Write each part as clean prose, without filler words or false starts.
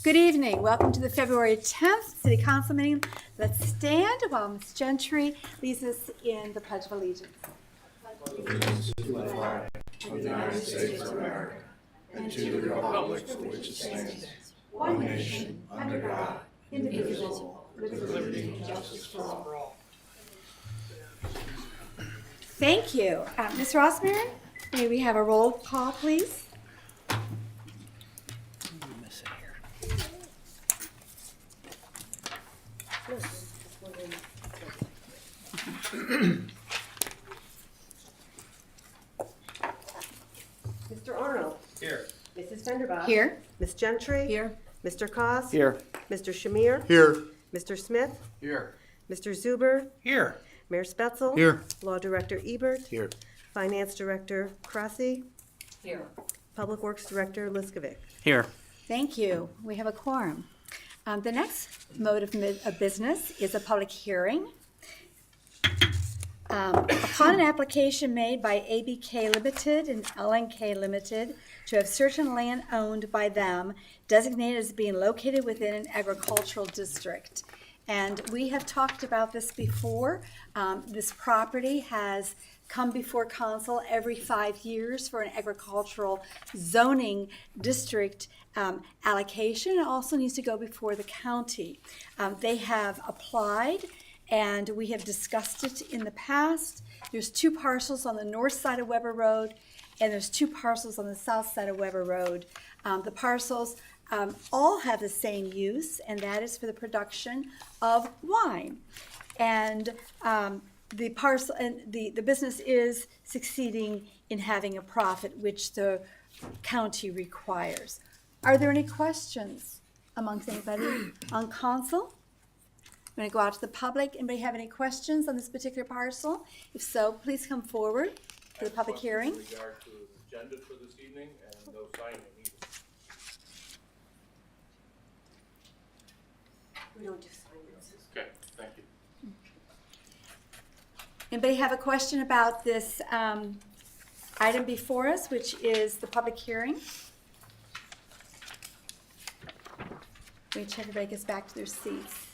Good evening. Welcome to the February 10th City Council meeting. Let's stand while Ms. Gentry leads us in the Pledge of Allegiance. Allegiance to the flag of the United States of America and to the republic for which it stands, one nation, under God, indivisible, with liberty and justice for all. Thank you. Ms. Rossmarin, may we have a roll call, please? Mr. Arnold. Here. Mrs. Fenderbach. Here. Ms. Gentry. Here. Mr. Koss. Here. Mr. Shamir. Here. Mr. Smith. Here. Mr. Zuber. Here. Mayor Spetzel. Here. Law Director Ebert. Here. Finance Director Krasi. Here. Public Works Director Liskovic. Here. Thank you. We have a quorum. The next mode of business is a public hearing. Upon an application made by ABK Limited and LNK Limited to have certain land owned by them designated as being located within an agricultural district. And we have talked about this before. This property has come before council every 5 years for an agricultural zoning district allocation. It also needs to go before the county. They have applied, and we have discussed it in the past. There's 2 parcels on the north side of Weber Road, and there's 2 parcels on the south side of Weber Road. The parcels all have the same use, and that is for the production of wine. And the parcel and the business is succeeding in having a profit, which the county requires. Are there any questions amongst anybody on council? I'm going to go out to the public. Anybody have any questions on this particular parcel? If so, please come forward to the public hearing. With regard to the agenda for this evening, and no signing either. We don't do signings. Okay, thank you. Anybody have a question about this item before us, which is the public hearing? Wait till everybody gets back to their seats.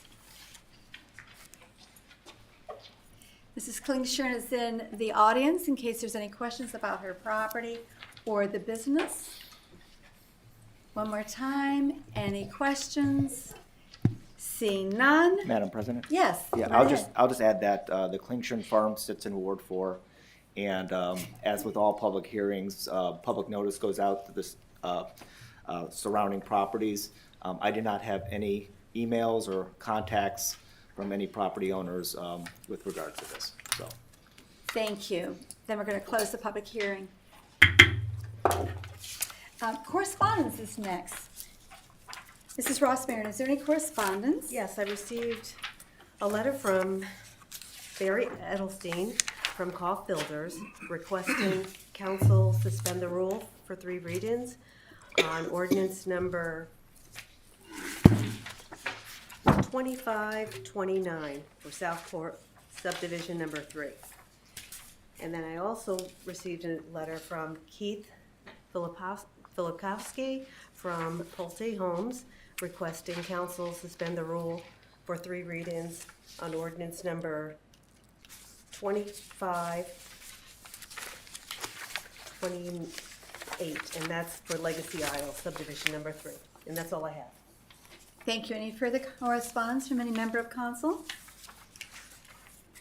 Mrs. Klingshirn is in the audience in case there's any questions about her property or the business. One more time, any questions? Seeing none? Madam President? Yes. Yeah, go I'll ahead. just add that the Klingshirn Farm sits in Ward 4, and as with all public hearings, public notice goes out to the surrounding properties. I did not have any emails or contacts from any property owners with regard to this. So, Thank you. Then we're going to close the public hearing. Correspondence is next. Mrs. Rossmarin, is there any correspondence? Yes, I received a letter from Barry Edelstein from Koff Builders requesting council suspend the rule for 3 readings on ordinance number 2529 for Southport subdivision number 3. And then I also received a letter from Keith Filipowski from Pulte Homes requesting council suspend the rule for 3 readings on ordinance number 2528, and that's for Legacy Isle subdivision number 3. And that's all I have. Thank you. Any further correspondence from any member of council?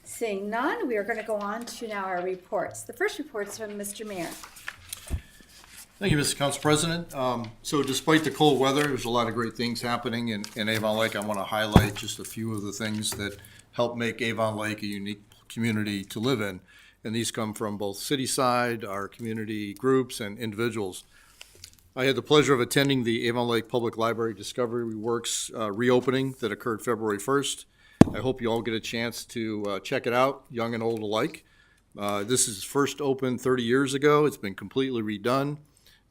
Seeing none, we are going to go on to now our reports. The first report is from Mr. Mayor. Thank you, Mr. Council President. So despite the cold weather, there's a lot of great things happening in Avon Lake. I want to highlight just a few of the things that help make Avon Lake a unique community to live in. And these come from both city side, our community groups, and individuals. I had the pleasure of attending the Avon Lake Public Library Discovery Works reopening that occurred February 1st. I hope you all get a chance to check it out, young and old alike. This is first opened 30 years ago. It's been completely redone.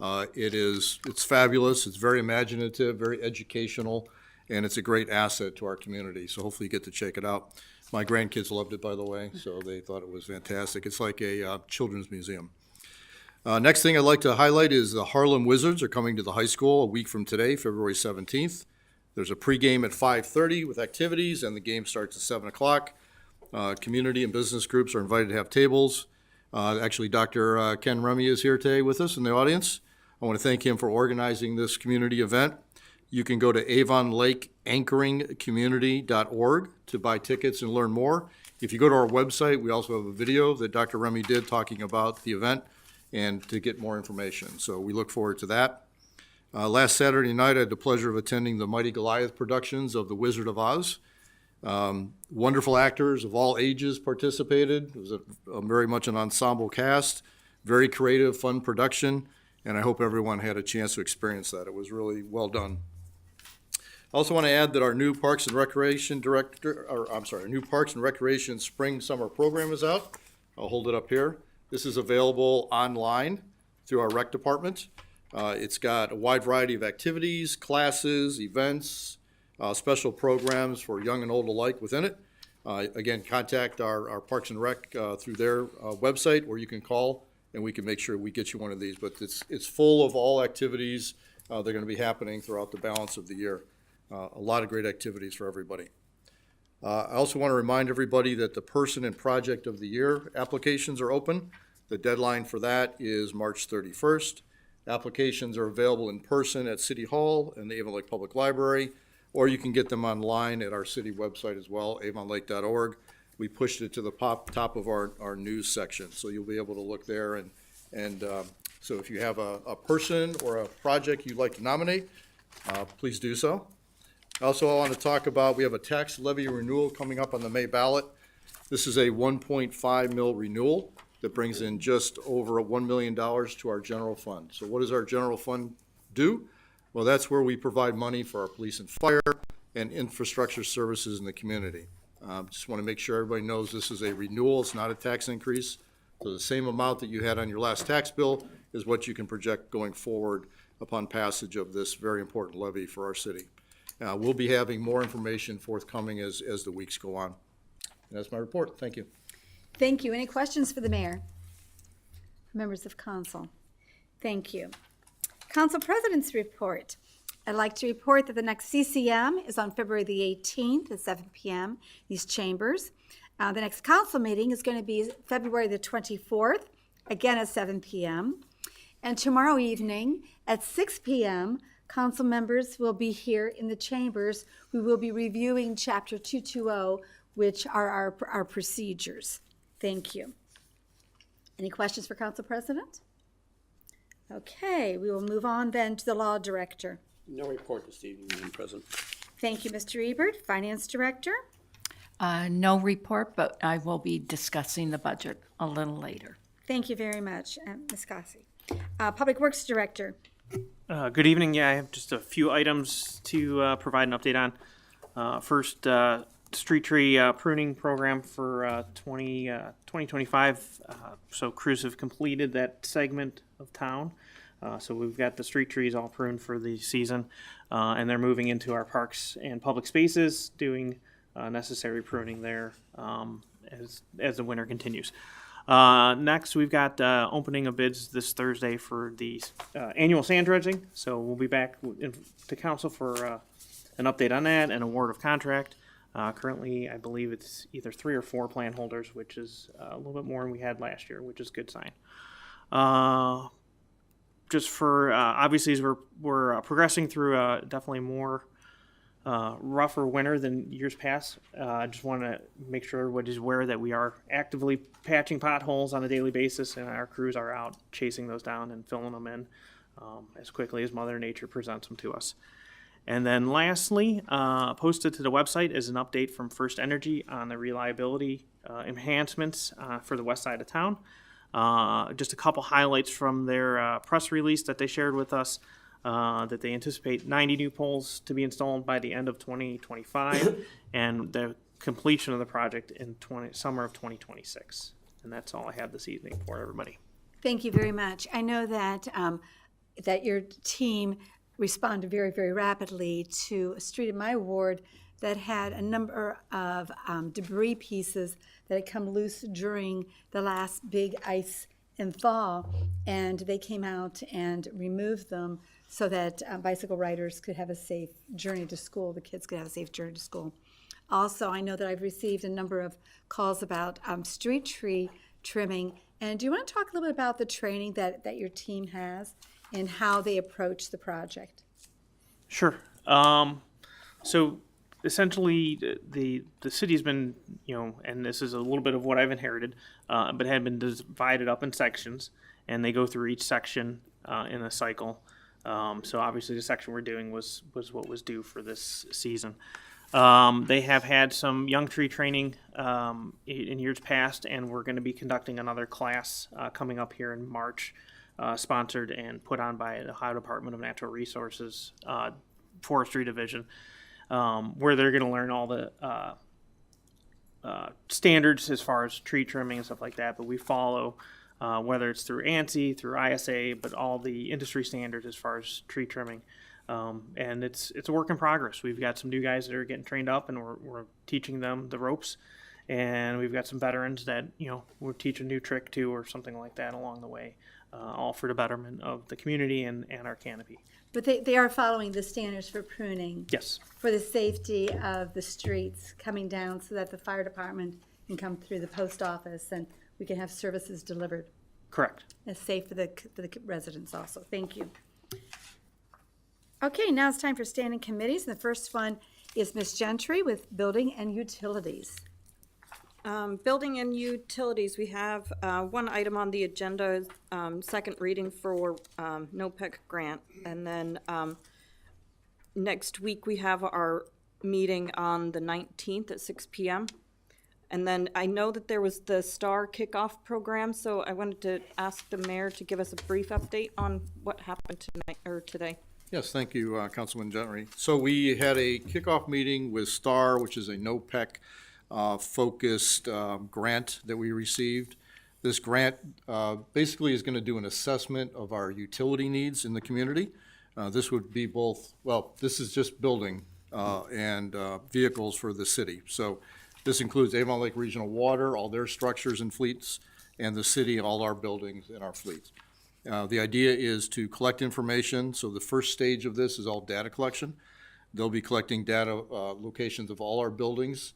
It's fabulous. It's very imaginative, very educational, and it's a great asset to our community. So hopefully you get to check it out. My grandkids loved it, by the way, so they thought it was fantastic. It's like a children's museum. Next thing I'd like to highlight is the Harlem Wizards are coming to the high school a week from today, February 17th. There's a pregame at 5:30 with activities, and the game starts at 7 o'clock. Community and business groups are invited to have tables. Actually, Dr. Ken Remy is here today with us in the audience. I want to thank him for organizing this community event. You can go to avonlakeanchoringcommunity.org to buy tickets and learn more. If you go to our website, we also have a video that Dr. Remy did talking about the event and to get more information. So we look forward to that. Last Saturday night, I had the pleasure of attending the Mighty Goliath productions of The Wizard of Oz. Wonderful actors of all ages participated. It was a very much an ensemble cast, very creative, fun production, and I hope everyone had a chance to experience that. It was really well done. I also want to add that our new Parks and Recreation Spring Summer Program is out. I'll hold it up here. This is available online through our rec department. It's got a wide variety of activities, classes, events, special programs for young and old alike within it. Again, contact our Parks and Rec through their website, or you can call and we can make sure we get you one of these. But it's full of all activities that are going to be happening throughout the balance of the year. A lot of great activities for everybody. I also want to remind everybody that the Person and Project of the Year applications are open. The deadline for that is March 31st. Applications are available in person at City Hall and the Avon Lake Public Library, or you can get them online at our city website as well, avonlake.org. We pushed it to the top of our news section, so you'll be able to look there. And so if you have a person or a project you'd like to nominate, please do so. Also, I want to talk about, we have a tax levy renewal coming up on the May ballot. This is a 1.5 mil renewal that brings in just over $1 million to our general fund. So what does our general fund do? Well, that's where we provide money for our police and fire and infrastructure services in the community. Just want to make sure everybody knows this is a renewal, it's not a tax increase. So the same amount that you had on your last tax bill is what you can project going forward upon passage of this very important levy for our city. We'll be having more information forthcoming as the weeks go on. And that's my report. Thank you. Thank you. Any questions for the mayor? Members of council? Thank you. Council President's report. I'd like to report that the next CCM is on February the 18th at 7 p.m. These chambers. The next council meeting is going to be February the 24th, again at 7 p.m. And tomorrow evening at 6 p.m., council members will be here in the chambers. We will be reviewing Chapter 220, which are our procedures. Thank you. Any questions for Council President? Okay, we will move on then to the Law Director. No report this evening, Madam President. Thank you, Mr. Ebert. Finance Director? No report, but I will be discussing the budget a little later. Thank you very much, Ms. Cossie. Public Works Director? Good evening. Yeah, I have just a few items to provide an update on. First, street tree pruning program for 2025. So crews have completed that segment of town. So we've got the street trees all pruned for the season, and they're moving into our parks and public spaces, doing necessary pruning there as the winter continues. Next, we've got opening of bids this Thursday for the annual sand dredging. So we'll be back to council for an update on that and award of contract. Currently, I believe it's either 3 or 4 plan holders, which is a little bit more than we had last year, which is a good sign. Just for obviously, as we're progressing through definitely more rougher winter than years past. I just want to make sure everybody's aware that we are actively patching potholes on a daily basis, and our crews are out chasing those down and filling them in as quickly as Mother Nature presents them to us. And then lastly, posted to the website is an update from First Energy on the reliability enhancements for the west side of town. Just a couple highlights from their press release that they shared with us. That they anticipate 90 new poles to be installed by the end of 2025 and the completion of the project in summer of 2026. And that's all I have this evening for everybody. Thank you very much. I know that that your team responded very, very rapidly to a street in my ward that had a number of debris pieces that had come loose during the last big ice in fall, and they came out and removed them so that bicycle riders could have a safe journey to school, the kids could have a safe journey to school. Also, I know that I've received a number of calls about street tree trimming, and do you want to talk a little bit about the training that your team has and how they approach the project? Sure. So essentially, the city's been, and this is a little bit of what I've inherited, but had been divided up in sections, and they go through each section in a cycle. So obviously, the section we're doing was what was due for this season. They have had some young tree training in years past, and we're going to be conducting another class coming up here in March, sponsored and put on by the Ohio Department of Natural Resources Forestry Division, where they're going to learn all the standards as far as tree trimming and stuff like that. But we follow, whether it's through ANSI, through ISA, but all the industry standards as far as tree trimming. And it's a work in progress. We've got some new guys that are getting trained up, and we're teaching them the ropes. And we've got some veterans that, we'll teach a new trick to or something like that along the way, all for the betterment of the community and our canopy. But they are following the standards for pruning. Yes. For the safety of the streets coming down so that the fire department can come through the post office and we can have services delivered. Correct. It's safe for the residents also. Thank you. Okay, now it's time for standing committees. And the first one is Ms. Gentry with Building and Utilities. Building and Utilities, we have one item on the agenda, second reading for NOPEC grant. And then next week we have our meeting on the 19th at 6 p.m. And then I know that there was the STAR kickoff program, so I wanted to ask the mayor to give us a brief update on what happened tonight or today. Yes, thank you, Councilman Gentry. So we had a kickoff meeting with STAR, which is a NOPEC focused grant that we received. This grant basically is going to do an assessment of our utility needs in the community. This would be both, this is just building and vehicles for the city. So this includes Avon Lake Regional Water, all their structures and fleets, and the city, all our buildings and our fleets. The idea is to collect information. So the first stage of this is all data collection. They'll be collecting data locations of all our buildings,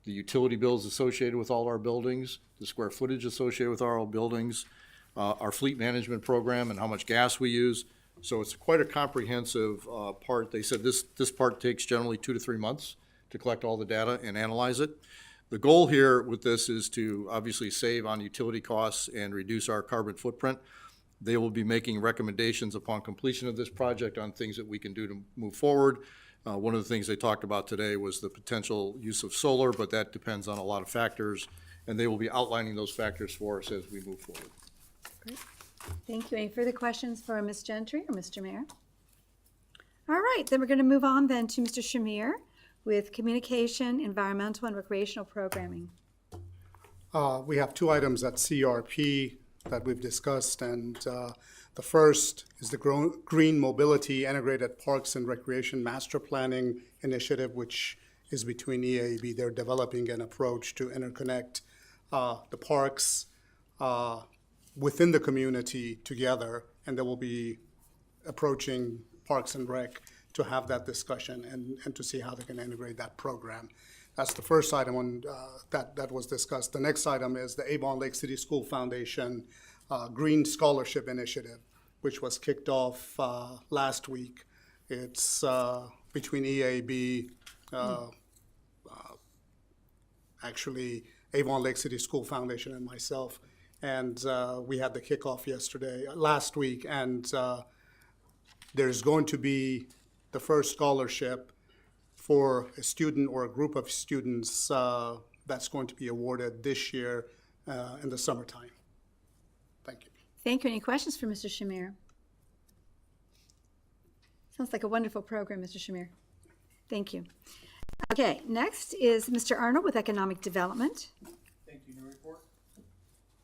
the utility bills associated with all our buildings, the square footage associated with our buildings, our fleet management program and how much gas we use. So it's quite a comprehensive part. They said this part takes generally 2 to 3 months to collect all the data and analyze it. The goal here with this is to obviously save on utility costs and reduce our carbon footprint. They will be making recommendations upon completion of this project on things that we can do to move forward. One of the things they talked about today was the potential use of solar, but that depends on a lot of factors, and they will be outlining those factors for us as we move forward. Great. Thank you. Any further questions for Ms. Gentry or Mr. Mayor? All right, then we're going to move on then to Mr. Shamir with Communication, Environmental, and Recreational Programming. We have two items at CRP that we've discussed, and the first is the Green Mobility Integrated Parks and Recreation Master Planning Initiative, which is between EAB. They're developing an approach to interconnect the parks within the community together, and they will be approaching Parks and Rec to have that discussion and to see how they can integrate that program. That's the first item on, that was discussed. The next item is the Avon Lake City School Foundation Green Scholarship Initiative, which was kicked off last week. It's between EAB, actually Avon Lake City School Foundation and myself. And we had the kickoff last week, and there's going to be the first scholarship for a student or a group of students that's going to be awarded this year in the summertime. Thank you. Thank you. Any questions for Mr. Shamir? Sounds like a wonderful program, Mr. Shamir. Thank you. Okay, next is Mr. Arnold with Economic Development. Thank you. No report.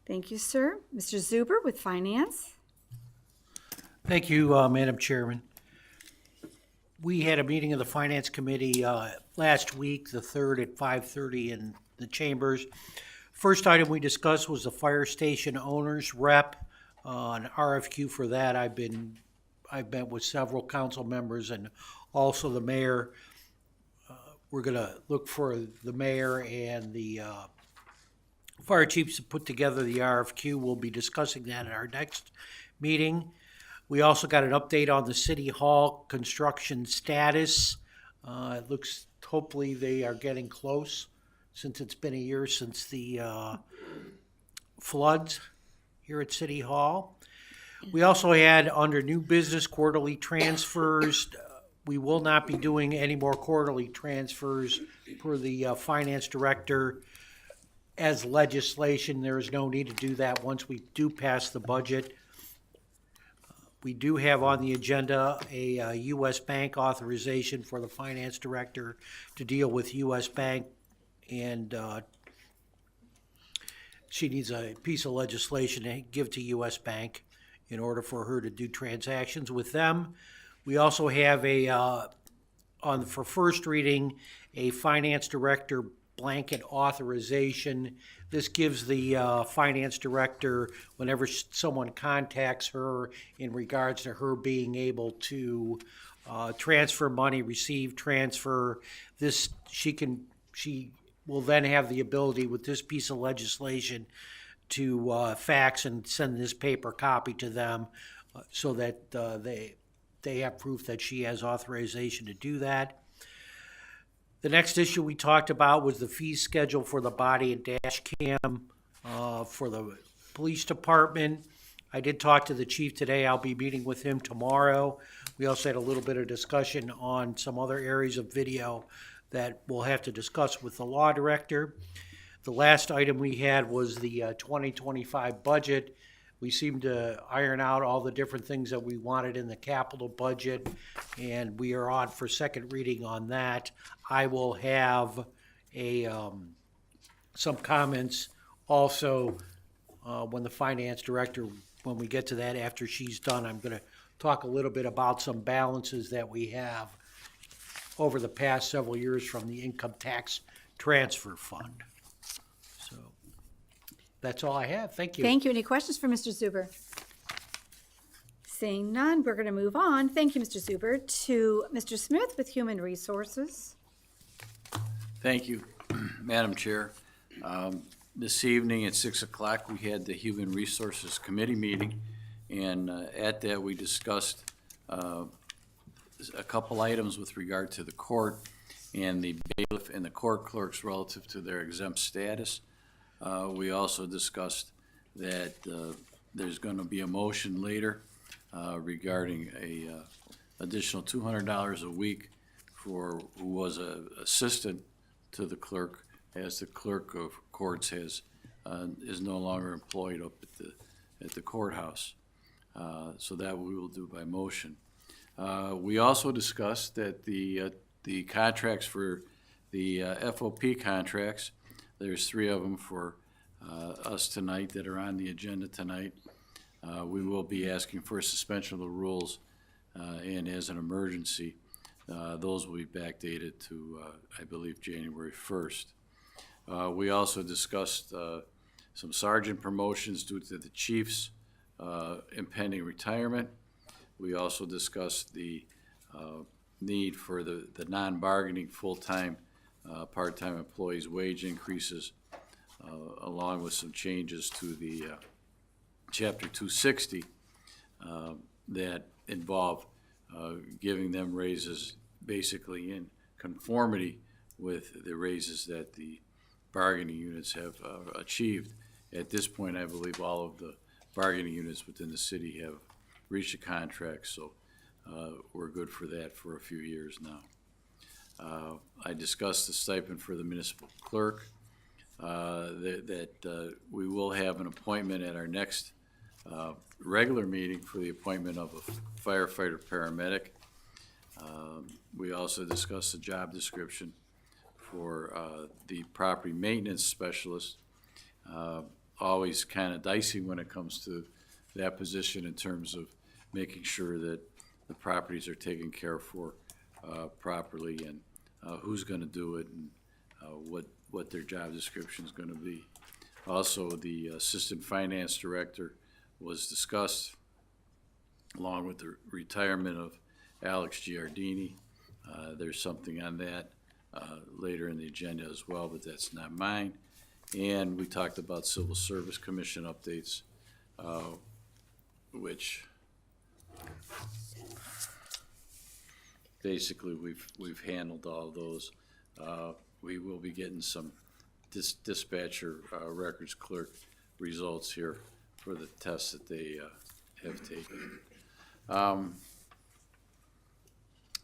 Thank you, sir. Mr. Zuber with Finance. Thank you, Madam Chairman. We had a meeting of the Finance Committee last week, the 3rd at 5:30 in the chambers, First item we discussed was the fire station owners rep, an RFQ for that. I've met with several council members and also the mayor. We're gonna look for the mayor and the fire chiefs to put together the RFQ. We'll be discussing that at our next meeting. We also got an update on the city hall construction status. It looks, hopefully they are getting close, since it's been a year since the floods here at City Hall. We also had under new business quarterly transfers. We will not be doing any more quarterly transfers per the finance director. As legislation, there is no need to do that once we do pass the budget. We do have on the agenda a U.S. Bank authorization for the finance director to deal with U.S. Bank, and she needs a piece of legislation to give to U.S. Bank in order for her to do transactions with them. We also have for first reading, a finance director blanket authorization. This gives the finance director, whenever someone contacts her in regards to her being able to transfer money, receive, transfer, she will then have the ability with this piece of legislation to fax and send this paper copy to them so that they have proof that she has authorization to do that. The next issue we talked about was the fee schedule for the body and dash cam for the police department. I did talk to the chief today. I'll be meeting with him tomorrow. We also had a little bit of discussion on some other areas of video that we'll have to discuss with the law director. The last item we had was the 2025 budget. We seemed to iron out all the different things that we wanted in the capital budget, and we are on for second reading on that. I will have some comments also when the finance director, when we get to that, after she's done, I'm going to talk a little bit about some balances that we have over the past several years from the income tax transfer fund. So that's all I have. Thank you. Thank you. Any questions for Mr. Zuber? Seeing none, we're going to move on. Thank you, Mr. Zuber, to Mr. Smith with Human Resources. Thank you, Madam Chair. This evening at 6 o'clock, we had the Human Resources Committee meeting, and at that, we discussed a couple items with regard to the court and the bailiff and the court clerks relative to their exempt status. We also discussed that there's going to be a motion later regarding a additional $200 a week for who was an assistant to the clerk, as the clerk of courts is no longer employed up at the courthouse. So that we will do by motion. We also discussed that the contracts for the FOP contracts, there's 3 of them for us tonight that are on the agenda tonight. We will be asking for a suspension of the rules, and as an emergency, those will be backdated to, I believe, January 1st. We also discussed some sergeant promotions due to the chief's impending retirement. We also discussed the need for the non-bargaining full-time, part-time employees' wage increases, along with some changes to the Chapter 260 that involve giving them raises basically in conformity with the raises that the bargaining units have achieved. At this point, I believe all of the bargaining units within the city have reached a contract, so we're good for that for a few years now. I discussed the stipend for the municipal clerk, that we will have an appointment at our next regular meeting for the appointment of a firefighter paramedic. We also discussed the job description for the property maintenance specialist. Always kind of dicey when it comes to that position in terms of making sure that the properties are taken care for properly, and who's going to do it, and what their job description is going to be. Also, the Assistant Finance Director was discussed, along with the retirement of Alex Giardini. There's something on that later in the agenda as well, but that's not mine. And we talked about Civil Service Commission updates, which basically we've handled all of those. We will be getting some dispatcher records clerk results here for the tests that they have taken.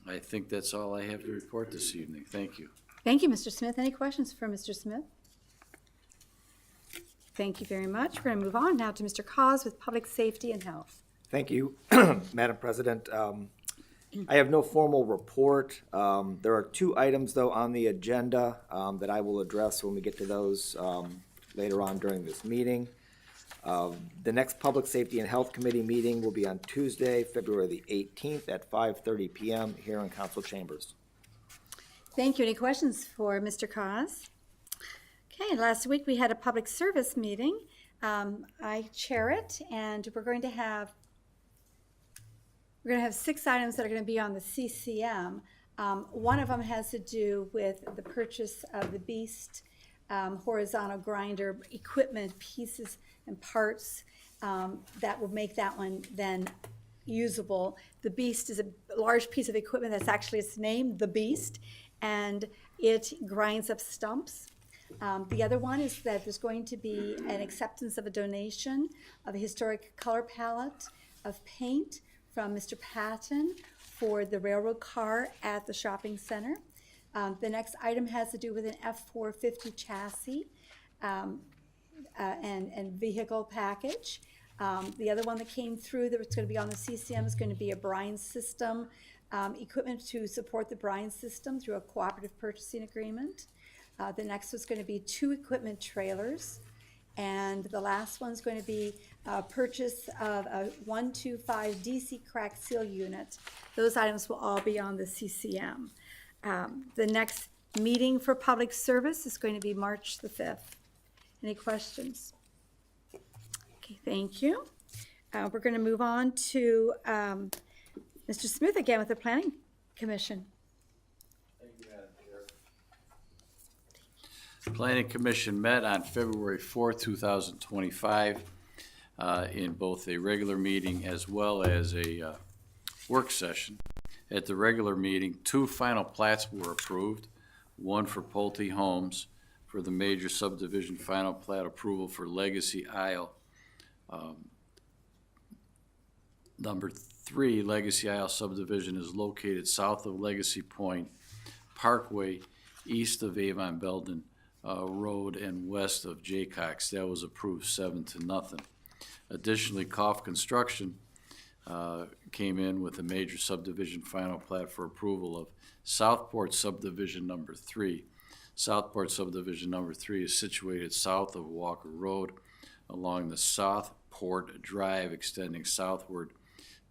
I think that's all I have to report this evening. Thank you. Thank you, Mr. Smith. Any questions for Mr. Smith? Thank you very much. We're going to move on now to Mr. Cos with Public Safety and Health. Thank you, Madam President. I have no formal report. There are 2 items, though, on the agenda that I will address when we get to those later on during this meeting. The next Public Safety and Health Committee meeting will be on Tuesday, February the 18th at 5:30 p.m. here in Council Chambers. Thank you. Any questions for Mr. Cos? Okay, last week we had a public service meeting. I chair it, and we're going to have 6 items that are going to be on the CCM. One of them has to do with the purchase of the Beast horizontal grinder equipment, pieces and parts that will make that one then usable. The Beast is a large piece of equipment that's actually its name, the Beast, and it grinds up stumps. The other one is that there's going to be an acceptance of a donation of a historic color palette of paint from Mr. Patton for the railroad car at the shopping center. The next item has to do with an F-450 chassis and vehicle package. The other one that came through that's going to be on the CCM is going to be a brine system, equipment to support the brine system through a cooperative purchasing agreement. The next is going to be 2 equipment trailers. And the last one's going to be a purchase of a 125 DC crack seal unit. Those items will all be on the CCM. The next meeting for public service is going to be March the 5th. Any questions? Okay, thank you. We're going to move on to Mr. Smith again with the Planning Commission. The Planning Commission met on February 4th, 2025, in both a regular meeting as well as a work session. At the regular meeting, 2 final plats were approved, one for Pulte Homes for the major subdivision final plat approval for Legacy Isle. Number 3, Legacy Isle subdivision is located south of Legacy Point Parkway, east of Avon Belden Road and west of Jaycox. That was approved 7-0. Additionally, Koff Construction came in with a major subdivision final plat for approval of Southport Subdivision Number 3. Southport Subdivision Number 3 is situated south of Walker Road along the Southport Drive extending southward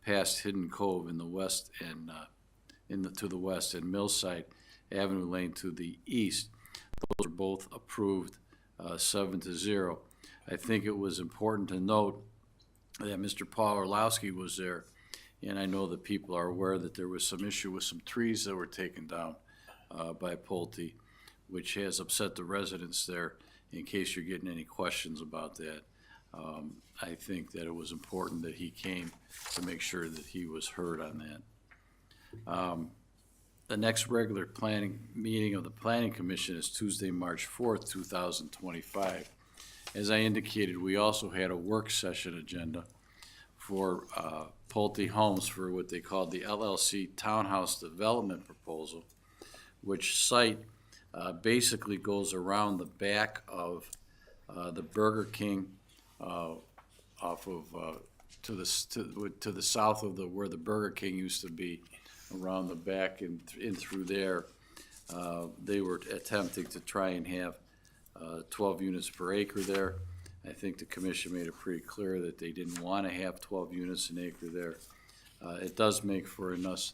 past Hidden Cove in the west and to the west and Millside Avenue Lane to the east. Those are both approved 7-0. I think it was important to note that Mr. Paul Orlowski was there, and I know that people are aware that there was some issue with some trees that were taken down by Pulte, which has upset the residents there, in case you're getting any questions about that. I think that it was important that he came to make sure that he was heard on that. The next regular planning meeting of the Planning Commission is Tuesday, March 4th, 2025. As I indicated, we also had a work session agenda for Pulte Homes for what they called the LLC Townhouse Development Proposal, which site basically goes around the back of the Burger King off of to the south of where the Burger King used to be. Around the back and in through there, they were attempting to try and have 12 units per acre there. I think the commission made it pretty clear that they didn't want to have 12 units an acre there. It does make for a nice,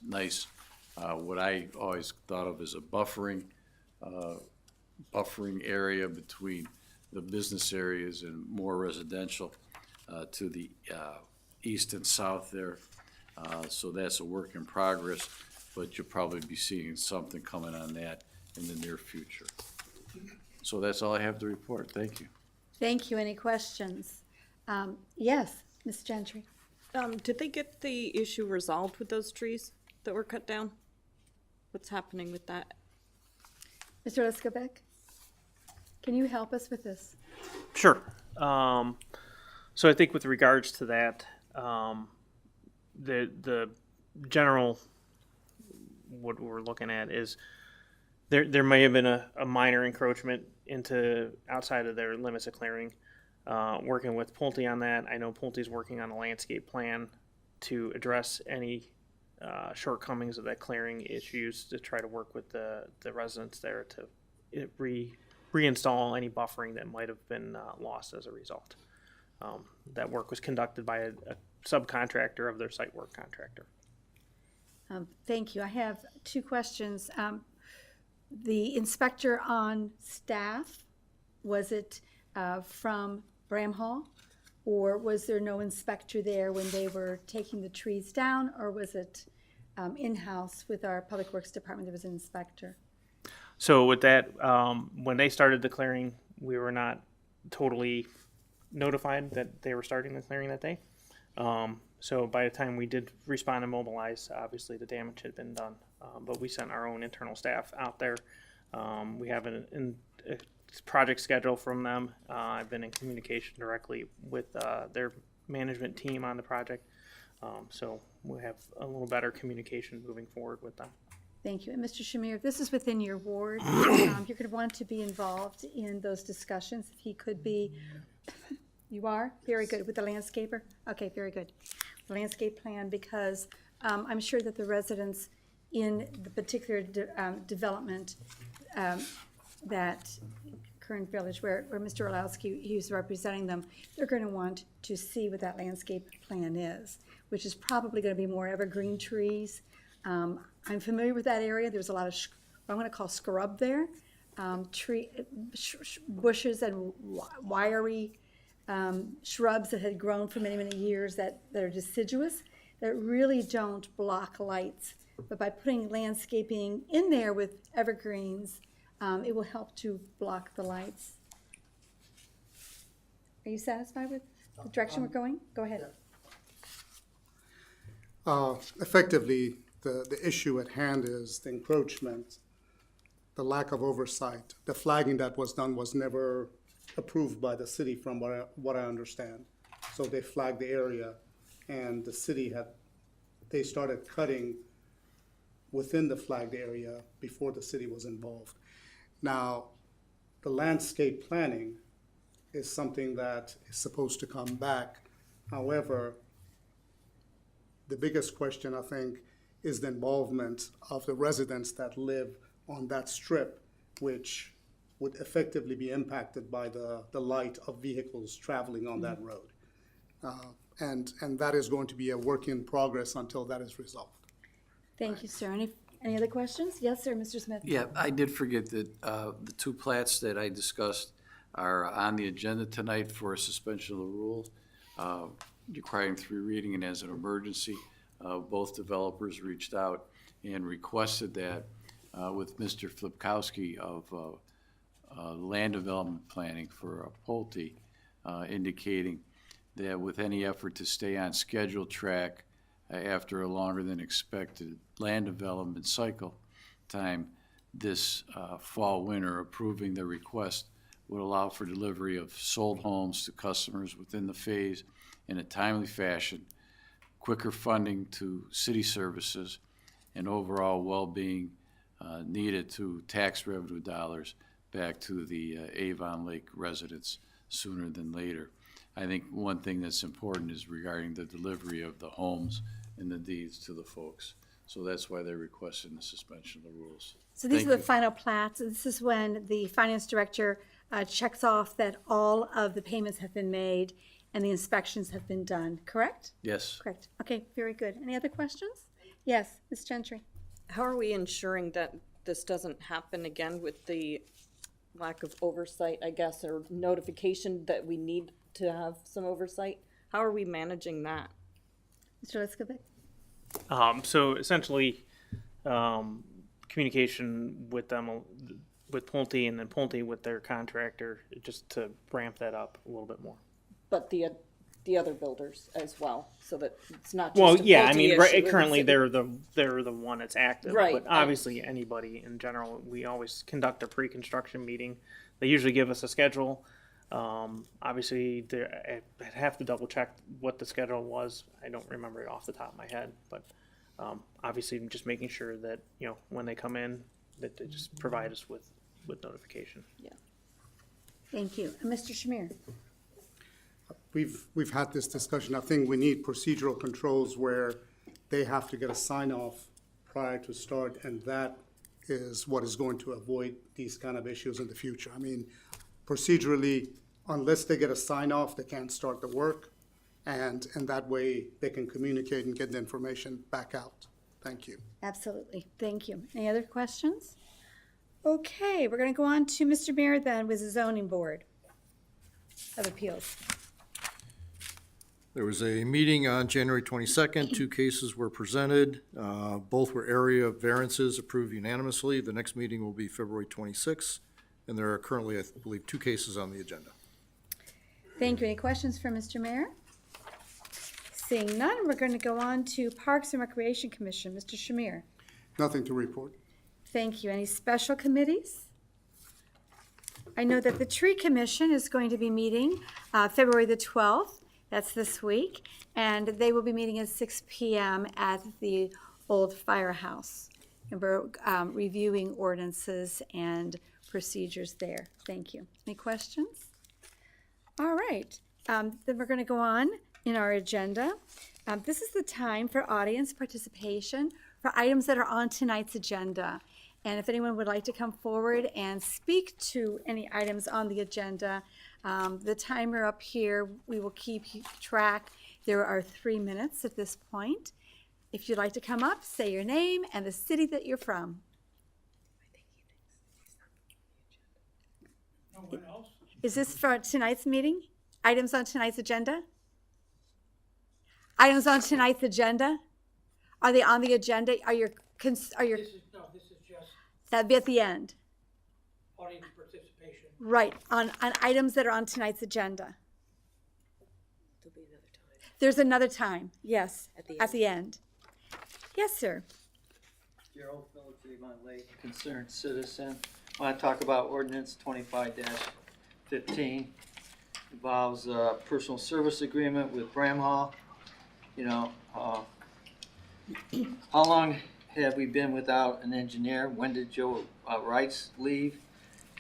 what I always thought of as a buffering area between the business areas and more residential to the east and south there. So that's a work in progress, but you'll probably be seeing something coming on that in the near future. So that's all I have to report. Thank you. Thank you. Any questions? Yes, Ms. Gentry. Did they get the issue resolved with those trees that were cut down? What's happening with that? Mr. Leskovic, can you help us with this? Sure. So I think with regards to that, the general, what we're looking at is there may have been a minor encroachment into outside of their limits of clearing. Working with Pulte on that, I know Pulte's working on a landscape plan to address any shortcomings of that clearing issues, to try to work with the residents there to reinstall any buffering that might have been lost as a result. That work was conducted by a subcontractor of their site work contractor. Thank you. I have two questions. The inspector on staff, was it from Bramhall? Or was there no inspector there when they were taking the trees down? Or was it in-house with our Public Works Department, there was an inspector? So with that, when they started the clearing, we were not totally notified that they were starting the clearing that day. So by the time we did respond and mobilize, obviously the damage had been done. But we sent our own internal staff out there. We have a project schedule from them. I've been in communication directly with their management team on the project. So we have a little better communication moving forward with them. Thank you. And Mr. Shamir, this is within your ward. You're going to want to be involved in those discussions. If he could be, you are? Very good. With the landscaper? Okay, very good. The landscape plan, because I'm sure that the residents in the particular development, that current village where Mr. Orlowski, he's representing them, they're going to want to see what that landscape plan is, which is probably going to be more evergreen trees. I'm familiar with that area. There's a lot of what I'm going to call scrub there, bushes and wiry shrubs that had grown for many, many years that are deciduous, that really don't block lights. But by putting landscaping in there with evergreens, it will help to block the lights. Are you satisfied with the direction we're going? Go ahead. Effectively, the issue at hand is the encroachment, the lack of oversight. The flagging that was done was never approved by the city from what I understand. So they flagged the area, and the city they started cutting within the flagged area before the city was involved. Now, the landscape planning is something that is supposed to come back. However, the biggest question, I think, is the involvement of the residents that live on that strip, which would effectively be impacted by the light of vehicles traveling on that road. And that is going to be a work in progress until that is resolved. Thank you, sir. Any other questions? Yes, sir, Mr. Smith. Yeah, I did forget that the two plats that I discussed are on the agenda tonight for a suspension of the rules, requiring 3 reading and as an emergency. Both developers reached out and requested that with Mr. Flipkowski of land development planning for Pulte, indicating that with any effort to stay on scheduled track after a longer than expected land development cycle time this fall, winter, approving the request would allow for delivery of sold homes to customers within the phase in a timely fashion, quicker funding to city services, and overall well-being needed to tax revenue dollars back to the Avon Lake residents sooner than later. I think one thing that's important is regarding the delivery of the homes and the deeds to the folks. So that's why they're requesting the suspension of the rules. So these Thank are the you. final plats. This is when the finance director checks off that all of the payments have been made and the inspections have been done, correct? Yes. Correct. Okay, very good. Any other questions? Yes, Ms. Gentry. How are we ensuring that this doesn't happen again with the lack of oversight, I guess, or notification that we need to have some oversight. How are we managing that? Mr. Liskovic? So essentially, communication with them, with Pulte and then Pulte with their contractor, just to ramp that up a little bit more. But the other builders as well, so that it's not just Well, a yeah, I Pulte mean, issue, right, it's- currently they're the one that's active. Right. But obviously, anybody in general, we always conduct a pre-construction meeting. They usually give us a schedule. Obviously, I'd have to double check what the schedule was. I don't remember it off the top of my head, but obviously, just making sure that, you know, when they come in, that they just provide us with notification. Thank you. And Mr. Shamir? We've had this discussion. I think we need procedural controls where they have to get a sign off prior to start, and that is what is going to avoid these kind of issues in the future. I mean, procedurally, unless they get a sign off, they can't start the work, and that way they can communicate and get the information back out. Thank you. Absolutely. Thank you. Any other questions? Okay, we're going to go on to Mr. Mayor then with the Zoning Board of Appeals. There was a meeting on January 22nd. 2 cases were presented. Both were area variances approved unanimously. The next meeting will be February 26th, and there are currently, I believe, 2 cases on the agenda. Thank you. Any questions for Mr. Mayor? Seeing none, we're going to go on to Parks and Recreation Commission. Mr. Shamir? Nothing to report. Thank you. Any special committees? I know that the Tree Commission is going to be meeting February the 12th. That's this week. And they will be meeting at 6 p.m. at the old firehouse. And we're reviewing ordinances and procedures there. Thank you. Any questions? All right. Then we're going to go on in our agenda. This is the time for audience participation for items that are on tonight's agenda. And if anyone would like to come forward and speak to any items on the agenda, the timer up here, we will keep track. There are 3 minutes at this point. If you'd like to come up, say your name and the city that you're from. Is this for tonight's meeting? Items on tonight's agenda? Items on tonight's agenda? Are they on the agenda? Are your, This is just that'd be at the end. audience participation. Right, on items that are on tonight's agenda. There's another time, yes, at the end. Yes, sir. Gerald Phillips, Avon Lake, concerned citizen. I want to talk about ordinance 25-15. Involves a personal service agreement with Bramhall. You know, how long have we been without an engineer? When did Joe Wrights leave?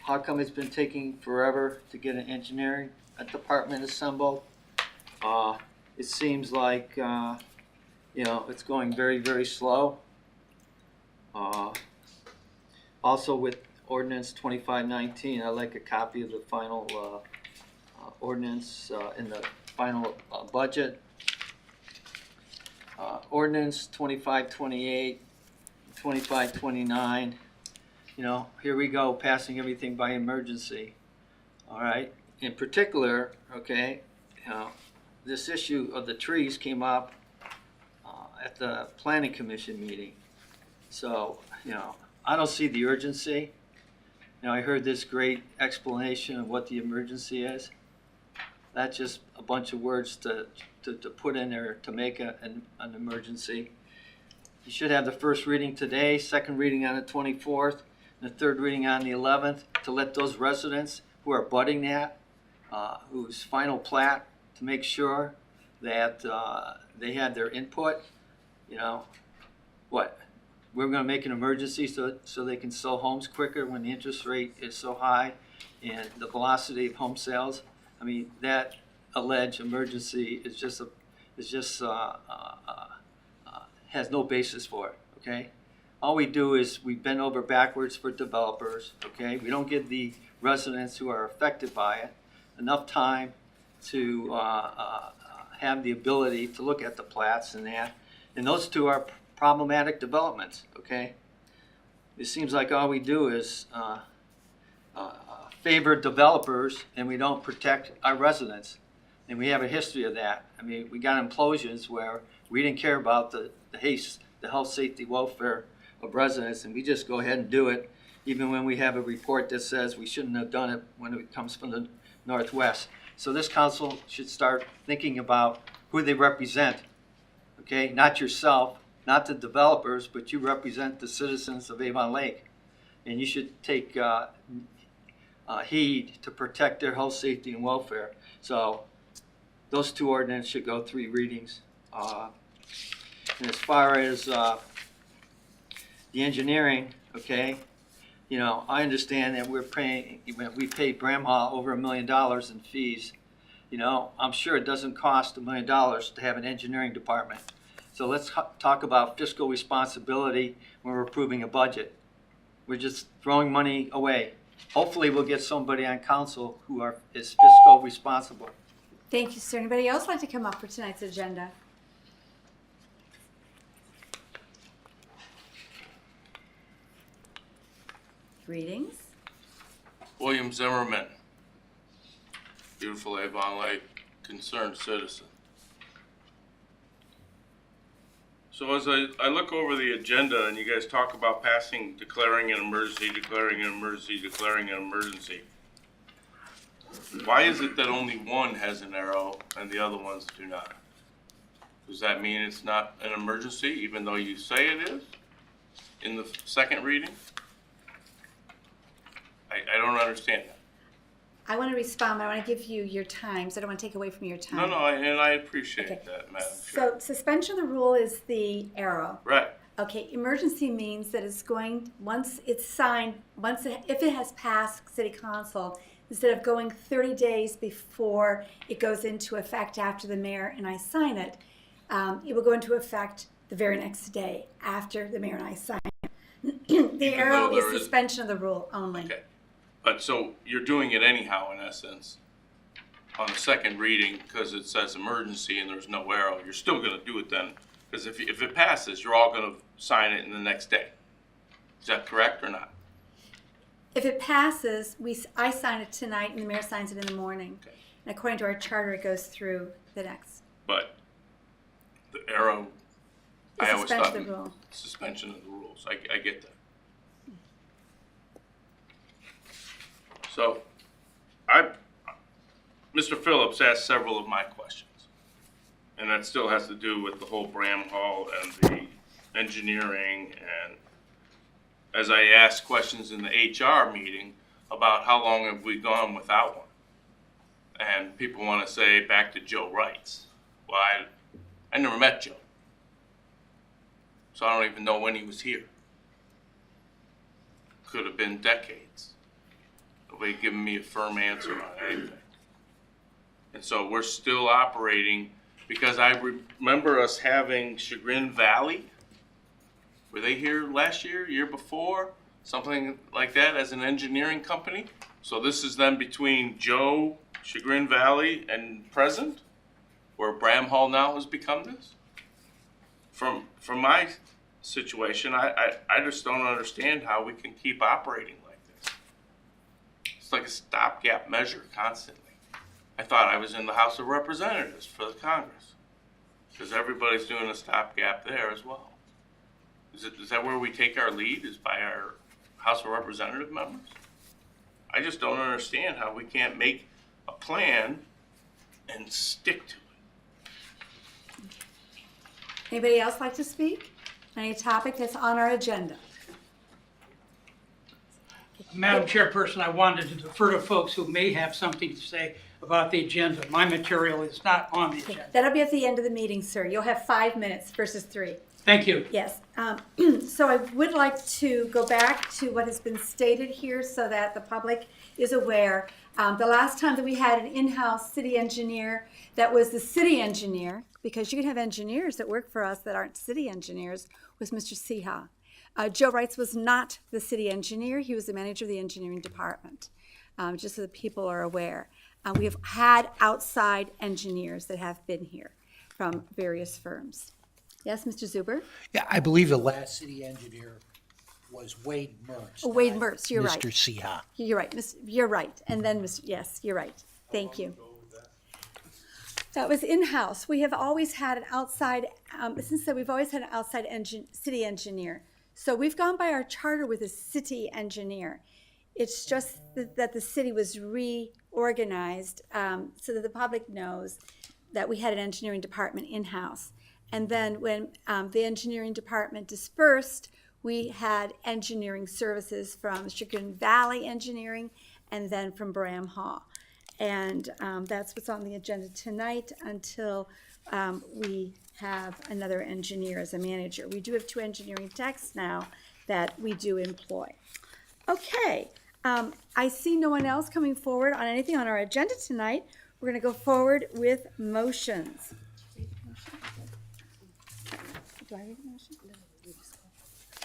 How come it's been taking forever to get an engineering department assembled? It seems like, you know, it's going very, very slow. Also with ordinance 25-19, I'd like a copy of the final ordinance in the final budget. Ordinance 25-28, 25-29, you know, here we go, passing everything by emergency. All right, in particular, okay, you know, this issue of the trees came up at the planning commission meeting. So, you know, I don't see the urgency. You know, I heard this great explanation of what the emergency is. That's just a bunch of words to put in there to make an emergency. You should have the first reading today, second reading on the 24th, and the third reading on the 11th to let those residents who are budding that, whose final plat, to make sure that they had their input. You know, what? We're going to make an emergency so they can sell homes quicker when the interest rate is so high and the velocity of home sales. I mean, that alleged emergency is has no basis for it, okay? All we do is we bend over backwards for developers, okay? We don't give the residents who are affected by it enough time to have the ability to look at the plats and that. And those two are problematic developments, okay? It seems like all we do is favor developers and we don't protect our residents. And we have a history of that. I mean, we got implosions where we didn't care about the health, safety, welfare of residents, and we just go ahead and do it, even when we have a report that says we shouldn't have done it when it comes from the Northwest. So this council should start thinking about who they represent, okay? Not yourself, not the developers, but you represent the citizens of Avon Lake. And you should take heed to protect their health, safety, and welfare. So those two ordinances should go 3 readings. And as far as the engineering, okay, you know, I understand that we paid Bramhall over $1 million in fees. You know, I'm sure it doesn't cost $1 million to have an engineering department. So let's talk about fiscal responsibility when we're approving a budget. We're just throwing money away. Hopefully we'll get somebody on council who is fiscal responsible. Thank you, sir. Anybody else like to come up for tonight's agenda? Greetings. William Zimmerman, beautiful Avon Lake, concerned citizen. So as I look over the agenda and you guys talk about declaring an emergency, declaring an emergency, declaring an emergency, why is it that only one has an arrow and the other ones do not? Does that mean it's not an emergency even though you say it is in the second reading? I don't understand that. I want to respond, but I want to give you your times. I don't want to take away from your time. And I appreciate Okay. that, Madam Chair. So suspension of the rule is the arrow. Right. Okay, emergency means that it's going, once it's signed, if it has passed city council, instead of going 30 days before it goes into effect after the mayor and I sign it, it will go into effect the very next day after the mayor and I sign it. The arrow though there is suspension of the rule only. Okay. But so you're doing it anyhow, in essence, on the second reading, because it says emergency and there's no arrow. You're still going to do it then, because if it passes, you're all going to sign it in the next day. Is that correct or not? If it passes, I sign it tonight and the mayor signs it in the morning. Okay. And according to our charter, it goes through the next. But the arrow, The I always thought suspension of the rule. suspension of the rules. I get that. So, Mr. Phillips asked several of my questions. And that still has to do with the whole Bramhall and the engineering. And as I asked questions in the HR meeting about how long have we gone without one? And people want to say back to Joe Wright's. Well, I never met Joe. So I don't even know when he was here. Could have been decades. Nobody given me a firm answer on anything. And so we're still operating, because I remember us having Chagrin Valley. Were they here last year, year before? Something like that as an engineering company? So this is then between Joe, Chagrin Valley, and present? Where Bramhall now has become this? From my situation, I just don't understand how we can keep operating like this. It's like a stopgap measure constantly. I thought I was in the House of Representatives for the Congress, because everybody's doing a stopgap there as well. Is that where we take our lead, is by our House of Representative members? I just don't understand how we can't make a plan and stick to it. Anybody else like to speak? Any topic that's on our agenda? Madam Chairperson, I wanted to defer to folks who may have something to say about the agenda. My material is not on the agenda. That'll be at the end of the meeting, sir. You'll have 5 minutes versus 3. Thank you. Yes. So I would like to go back to what has been stated here so that the public is aware. The last time that we had an in-house city engineer that was the city engineer, because you can have engineers that work for us that aren't city engineers, was Mr. Seha. Joe Wrights was not the city engineer. He was the manager of the engineering department, just so that people are aware. We have had outside engineers that have been here from various firms. Yes, Mr. Zuber? Yeah, I believe the last city engineer was Wade Mertz. Oh, Wade Mertz, you're right. Mr. Siha. You're right, you're right. And then, yes, you're right. Thank you. That was in-house. We have always had an outside, since then, we've always had an outside city engineer. So we've gone by our charter with a city engineer. It's just that the city was reorganized so that the public knows that we had an engineering department in-house. And then when the engineering department dispersed, we had engineering services from Chagrin Valley Engineering and then from Bramhall. And that's what's on the agenda tonight until we have another engineer as a manager. We do have 2 engineering techs now that we do employ. Okay, I see no one else coming forward on anything on our agenda tonight. We're going to go forward with motions. Do I read the motion?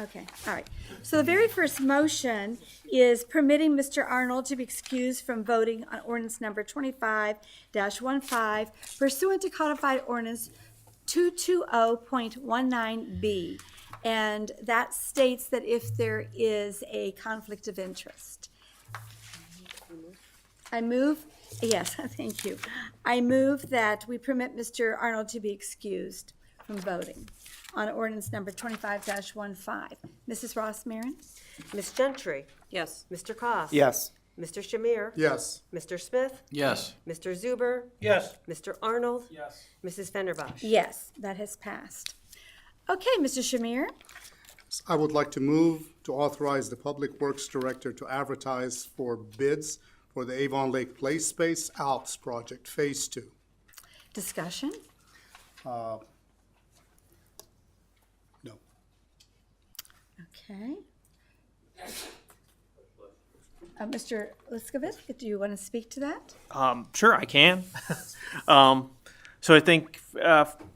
Okay, all right. So the very first motion is permitting Mr. Arnold to be excused from voting on ordinance number 25-15 pursuant to codified ordinance 220.19B. And that states that if there is a conflict of interest. I move, yes, thank you. I move that we permit Mr. Arnold to be excused from voting on ordinance number 25-15. Mrs. Ross Marin? Ms. Gentry? Yes. Mr. Koss. Yes. Mr. Shamir? Yes. Mr. Smith? Yes. Mr. Zuber? Yes. Mr. Arnold? Yes. Mrs. Fenderbosh? Yes, that has passed. Okay, Mr. Shamir? I would like to move to authorize the Public Works Director to advertise for bids for the Avon Lake Play Space Alps Project Phase 2. Discussion? No. Okay. Mr. Liskovich, do you want to speak to that? Sure, I can. So I think,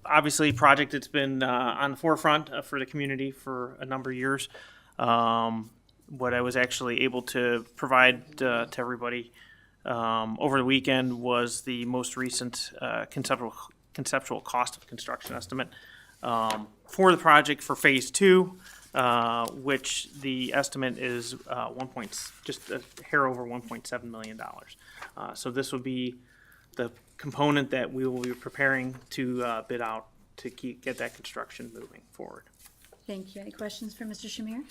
obviously, project that's been on the forefront for the community for a number of years. What I was actually able to provide to everybody over the weekend was the most recent conceptual cost of construction estimate for the project for Phase 2. Which the estimate is just a hair over $1.7 million. So this would be the component that we will be preparing to bid out to get that construction moving forward. Thank you. Any questions for Mr. Shamir?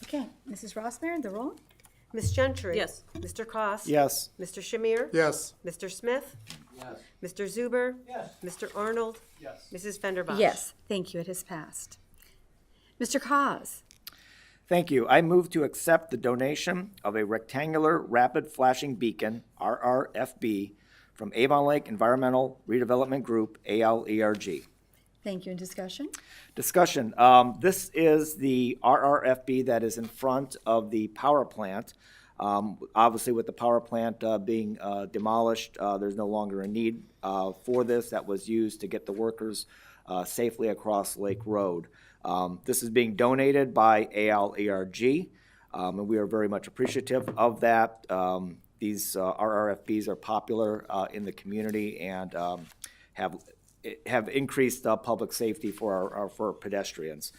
Okay, Mrs. Rossmarin, the roll? Ms. Gentry? Yes. Mr. Koss. Yes. Mr. Shamir? Yes. Mr. Smith? Yes. Mr. Zuber? Yes. Mr. Arnold? Yes. Mrs. Fenderbosh? Yes, thank you. It has passed. Mr. Cos? Thank you. I move to accept the donation of a rectangular rapid flashing beacon, RRFB, from Avon Lake Environmental Redevelopment Group, ALERG. Thank you. In discussion? Discussion. This is the RRFB that is in front of the power plant. Obviously, with the power plant being demolished, there's no longer a need for this. That was used to get the workers safely across Lake Road. This is being donated by ALERG, and we are very much appreciative of that. These RRFBs are popular in the community and have increased public safety for our pedestrians.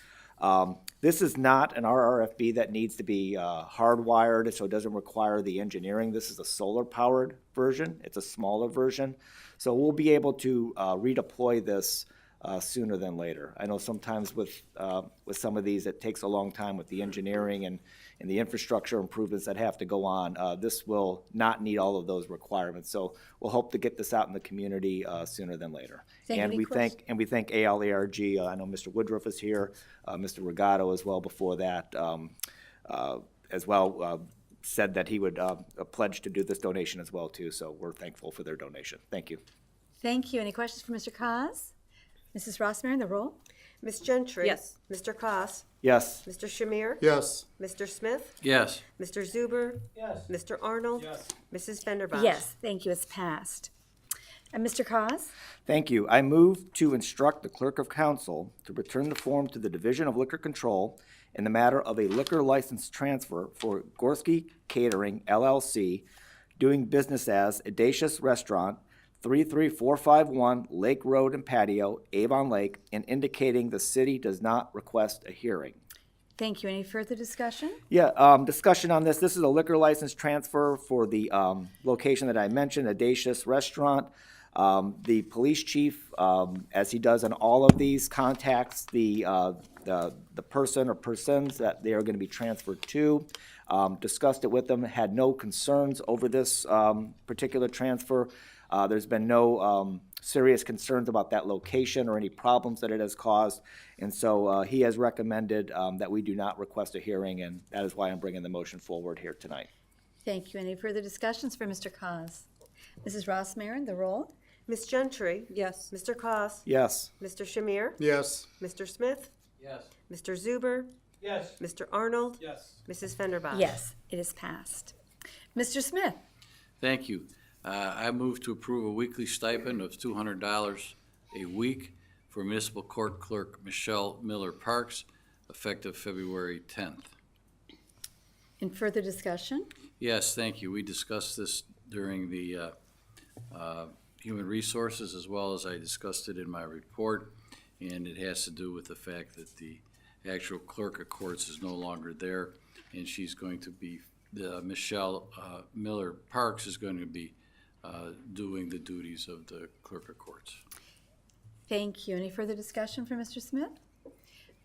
This is not an RRFB that needs to be hardwired, so it doesn't require the engineering. This is a solar-powered version. It's a smaller version. So we'll be able to redeploy this sooner than later. I know sometimes with some of these, it takes a long time with the engineering and the infrastructure improvements that have to go on. This will not need all of those requirements. So we'll hope to get this out in the community sooner than later. And we thank ALERG. I know Mr. Woodruff is here, Mr. Regato as well before that said that he would pledge to do this donation as well too. So we're thankful for their donation. Thank you. Thank you. Any questions for Mr. Cos? Mrs. Rossmarin, the roll? Ms. Gentry? Yes. Mr. Koss. Yes. Mr. Shamir? Yes. Mr. Smith? Yes. Mr. Zuber? Yes. Mr. Arnold? Yes. Mrs. Fenderbosh? Yes, thank you. It's passed. And Mr. Cos? Thank you. I move to instruct the clerk of council to return the form to the Division of Liquor Control in the matter of a liquor license transfer for Gorski Catering, LLC, doing business as Audacious Restaurant, 33451 Lake Road and Patio, Avon Lake, and indicating the city does not request a hearing. Thank you. Any further discussion? Yeah, discussion on this. This is a liquor license transfer for the location that I mentioned, Audacious Restaurant. The police chief, as he does on all of these, contacts the person or persons that they are going to be transferred to. Discussed it with them, had no concerns over this particular transfer. There's been no serious concerns about that location or any problems that it has caused. And so he has recommended that we do not request a hearing, and that is why I'm bringing the motion forward here tonight. Thank you. Any further discussions for Mr. Cos? Mrs. Ross Marin, the roll. Ms. Gentry? Yes. Mr. Cos? Yes. Mr. Shamir? Yes. Mr. Smith? Yes. Mr. Zuber? Yes. Mr. Arnold? Yes. Mrs. Fenderbosh? Yes, it is passed. Mr. Smith? Thank you. I move to approve a weekly stipend of $200 a week for municipal court clerk Michelle Miller Parks, effective February 10th. In further discussion? Yes, thank you. We discussed this during the Human Resources, as well as I discussed it in my report, and it has to do with the fact that the actual clerk of courts is no longer there, and she's going to be, Michelle Miller Parks is going to be doing the duties of the clerk of courts. Thank you. Any further discussion for Mr. Smith?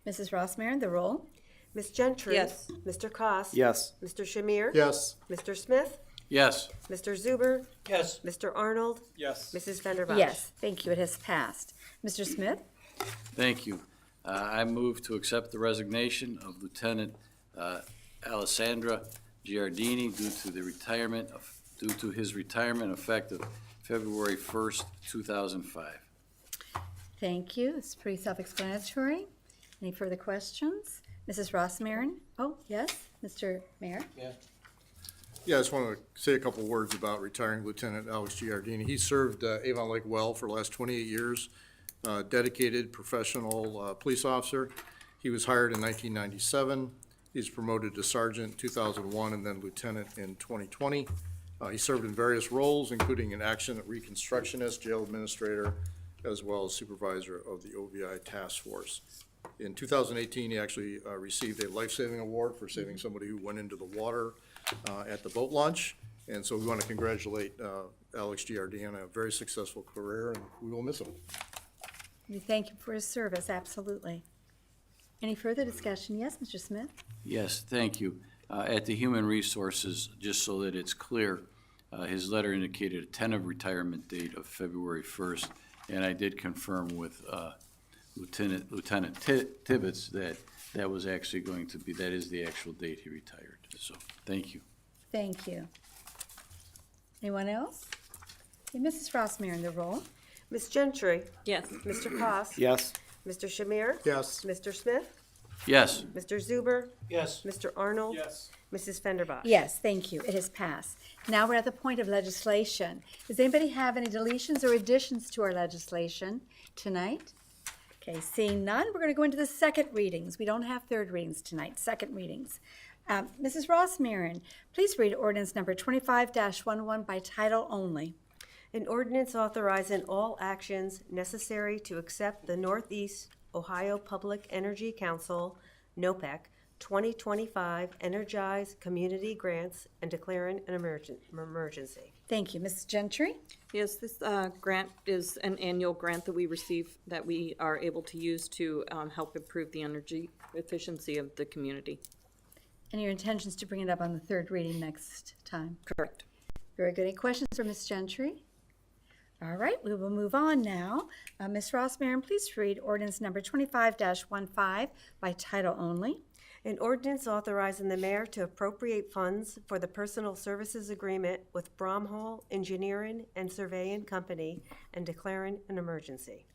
Mrs. Ross Marin, the roll. Ms. Gentry? Yes. Mr. Cos? Yes. Mr. Shamir? Yes. Mr. Smith? Yes. Mr. Zuber? Yes. Mr. Arnold? Yes. Mrs. Fenderbosh? Yes, thank you. It has passed. Mr. Smith? Thank you. I move to accept the resignation of Lieutenant Alessandra Giardini due to his retirement effective February 1st, 2005. Thank you. It's pretty self-explanatory. Any further questions? Mrs. Ross Marin? Oh, yes, Mr. Mayor? Yeah, I just want to say a couple words about retiring Lieutenant Alex Giardini. He served Avon Lake well for the last 28 years, dedicated professional police officer. He was hired in 1997. He's promoted to sergeant in 2001 and then lieutenant in 2020. He served in various roles, including an accident reconstructionist, jail administrator, as well as supervisor of the OVI task force. In 2018, he actually received a life-saving award for saving somebody who went into the water at the boat launch. And so we want to congratulate Alex Giardini on a very successful career, and we will miss him. We thank him for his service, absolutely. Any further discussion? Yes, Mr. Smith? Yes, thank you. At the Human Resources, just so that it's clear, his letter indicated a tentative retirement date of February 1st, and I did confirm with Lieutenant Tibbetts that was actually going to be, that is the actual date he retired. So, thank you. Thank you. Anyone else? Okay, Mrs. Ross Marin, the roll. Ms. Gentry? Yes. Mr. Cos? Yes. Mr. Shamir? Yes. Mr. Smith? Yes. Mr. Zuber? Yes. Mr. Arnold? Yes. Mrs. Fenderbosh? Yes, thank you. It has passed. Now we're at the point of legislation. Does anybody have any deletions or additions to our legislation tonight? Okay, seeing none, we're going to go into the second readings. We don't have third readings tonight, second readings. Mrs. Ross Marin, please read ordinance number 25-11 by title only. An ordinance authorizing all actions necessary to accept the Northeast Ohio Public Energy Council, NOPEC, 2025 Energize Community Grants and declaring an emergency. Thank you. Ms. Gentry? Yes, this grant is an annual grant that we receive that we are able to use to help improve the energy efficiency of the community. And your intentions to bring it up on the third reading next time? Correct. Very good. Any questions for Ms. Gentry? All right, we will move on now. Ms. Ross Marin, please read ordinance number 25-15 by title only. An ordinance authorizing the mayor to appropriate funds for the personal services agreement with Bromhall Engineering and Surveying Company and declaring an emergency.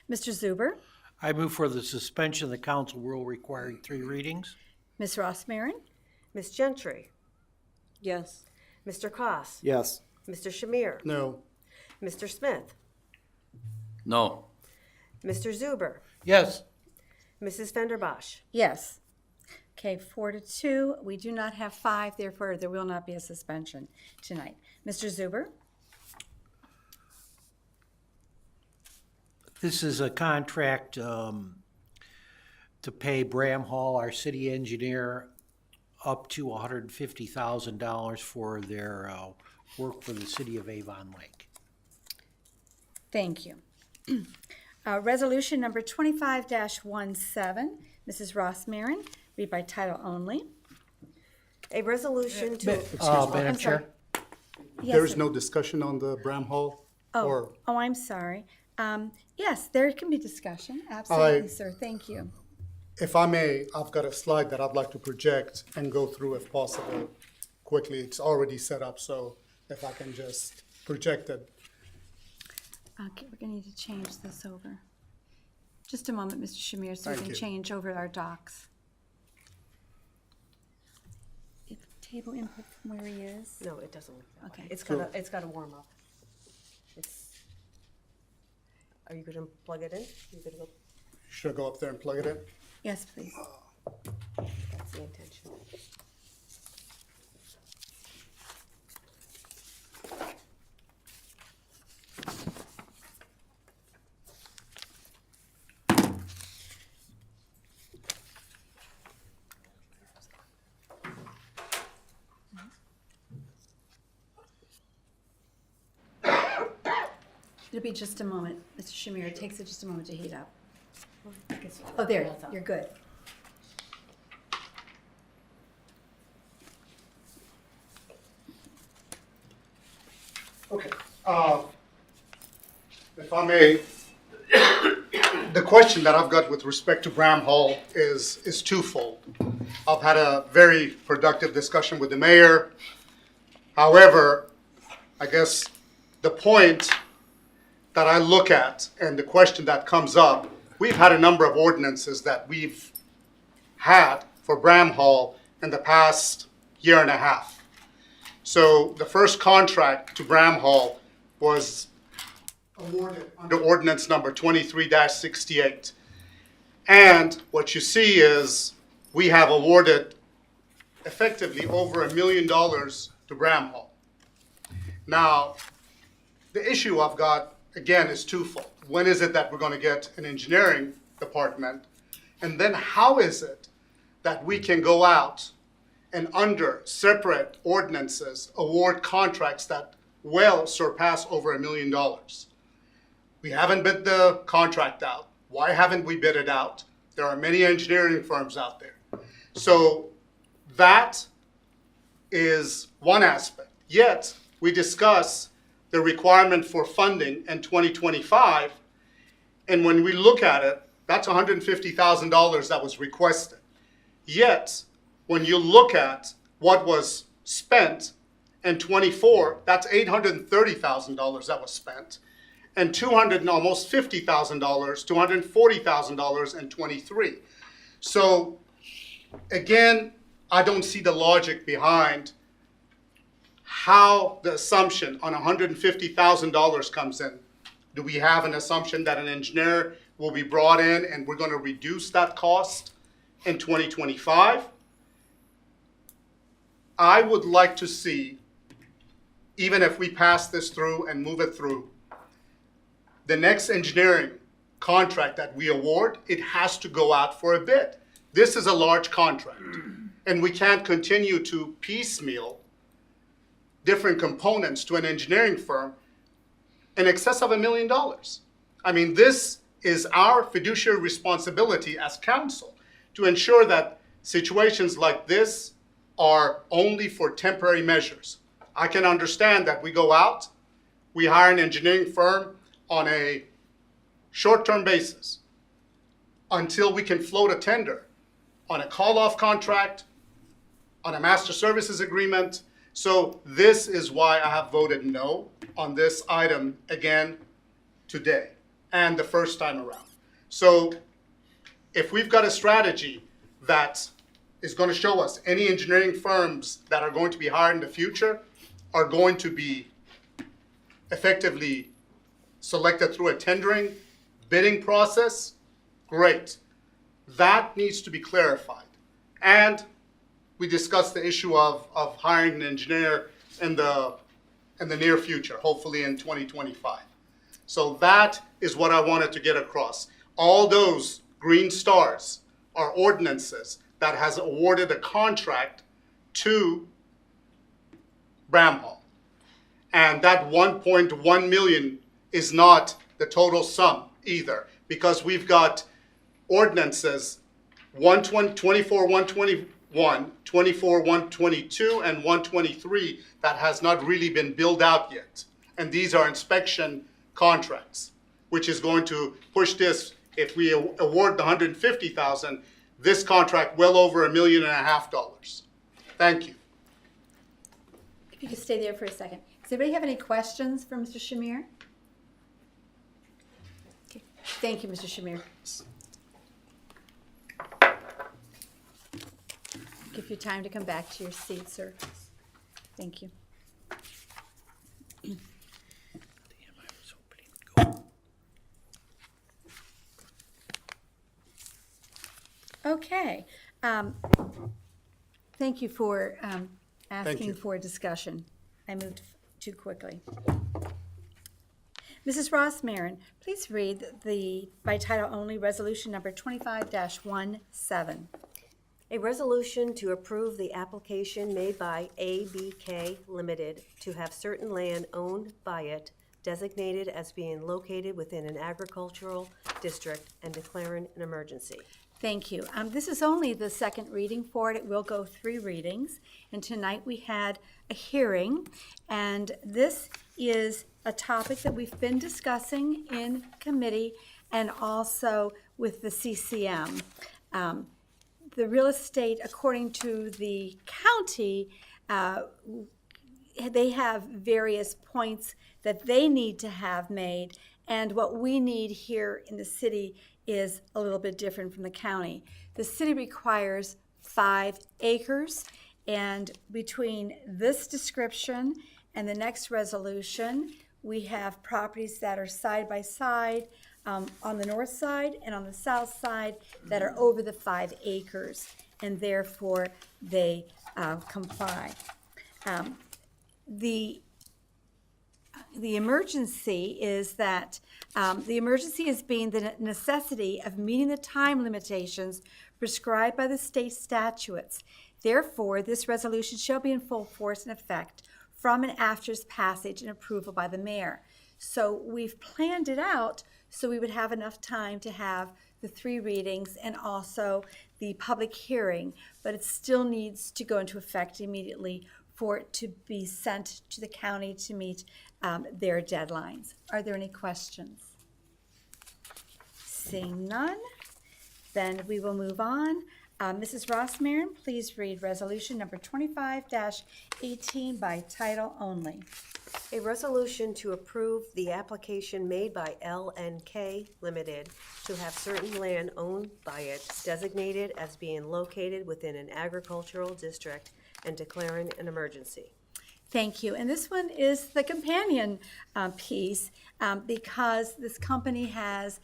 Mr. Zuber? I move for the suspension of the council rule requiring 3 readings. Ms. Ross Marin? Ms. Gentry? Yes. Mr. Cos? Yes. Mr. Shamir? No. Mr. Smith? No. Mr. Zuber? Yes. Mrs. Fenderbosh? Yes. Okay, 4-2. We do not have 5, therefore there will not be a suspension tonight. Mr. Zuber? This is a contract to pay Bram Hall, our city engineer, up to $150,000 for their work for the city of Avon Lake. Thank you. Resolution number 25-17, Mrs. Ross Marin, read by title only. A resolution to, Madam I'm sorry. Chair? Yes, There is sir. no discussion on the Bram Hall? Or Oh, I'm sorry. Yes, there can be discussion. Absolutely, sir. Thank you. if I may, I've got a slide that I'd like to project and go through if possible quickly. It's already set up, so if I can just project it. Okay, we're gonna need to change this over. Just a moment, Mr. Shamir, so we Thank can you. change over our docs. If table input from where he is. no, it doesn't look that way. Okay. It's gotta warm up. Are you gonna plug it in? You gonna go, Should I go up there and plug it in? Yes, please. that's the intention. It'll be just a moment, Mr. Shamir. It takes it just a moment to heat up. Oh, there, you're good. Okay. If I may, the question that I've got with respect to Bram Hall is twofold. I've had a very productive discussion with the mayor. However, I guess the point that I look at and the question that comes up, we've had a number of ordinances that we've had for Bram Hall in the past year and a half. So the first contract to Bram Hall was awarded under ordinance number 23-68. And what you see is we have awarded effectively over $1 million to Bram Hall. Now, the issue I've got, again, is twofold. When is it that we're going to get an engineering department? And then how is it that we can go out and under separate ordinances award contracts that well surpass over $1 million? We haven't bid the contract out. Why haven't we bid it out? There are many engineering firms out there. So that is one aspect. Yet we discuss the requirement for funding in 2025, and when we look at it, that's $150,000 that was requested. Yet, when you look at what was spent in 24, that's $830,000 that was spent, and almost $50,000, $240,000 in 23. So, again, I don't see the logic behind how the assumption on $150,000 comes in. Do we have an assumption that an engineer will be brought in and we're going to reduce that cost in 2025? I would like to see, even if we pass this through and move it through, the next engineering contract that we award, it has to go out for a bid. This is a large contract, and we can't continue to piecemeal different components to an engineering firm in excess of $1 million. I mean, this is our fiduciary responsibility as council to ensure that situations like this are only for temporary measures. I can understand that we go out, we hire an engineering firm on a short-term basis until we can float a tender on a call-off contract, on a master services agreement. So this is why I have voted no on this item again today and the first time around. So if we've got a strategy that is going to show us any engineering firms that are going to be hired in the future are going to be effectively selected through a tendering bidding process, great. That needs to be clarified. And we discussed the issue of hiring an engineer in the near future, hopefully in 2025. So that is what I wanted to get across. All those green stars are ordinances that has awarded a contract to Bramhall. And that 1.1 million is not the total sum either, because we've got ordinances 24, 121, 24, 122, and 123 that has not really been billed out yet. And these are inspection contracts, which is going to push this, if we award the 150,000, this contract well over $1.5 million. Thank you. If you could stay there for a second. Does anybody have any questions for Mr. Shamir? Okay. Thank you, Mr. Shamir. Give you time to come back to your seat, sir. Thank you. Okay. Thank you for asking for a discussion. I moved too quickly. Mrs. Ross Marin, please read the, by title only, resolution number 25-17. A resolution to approve the application made by ABK Limited to have certain land owned by it designated as being located within an agricultural district and declaring an emergency. Thank you. This is only the second reading for it. It will go 3 readings. And tonight we had a hearing. And this is a topic that we've been discussing in committee and also with the CCM. The real estate, according to the county, they have various points that they need to have made. And what we need here in the city is a little bit different from the county. The city requires 5 acres, and between this description and the next resolution, we have properties that are side by side on the north side and on the south side that are over the 5 acres, and therefore they comply. The emergency is that the emergency is being the necessity of meeting the time limitations prescribed by the state statutes. Therefore, this resolution shall be in full force and effect from and after its passage and approval by the mayor. So we've planned it out so we would have enough time to have the 3 readings and also the public hearing, but it still needs to go into effect immediately for it to be sent to the county to meet their deadlines. Are there any questions? Seeing none, then we will move on. Mrs. Ross Marin, please read resolution number 25-18 by title only. A resolution to approve the application made by LNK Limited to have certain land owned by it designated as being located within an agricultural district and declaring an emergency. Thank you. And this one is the companion piece because this company has,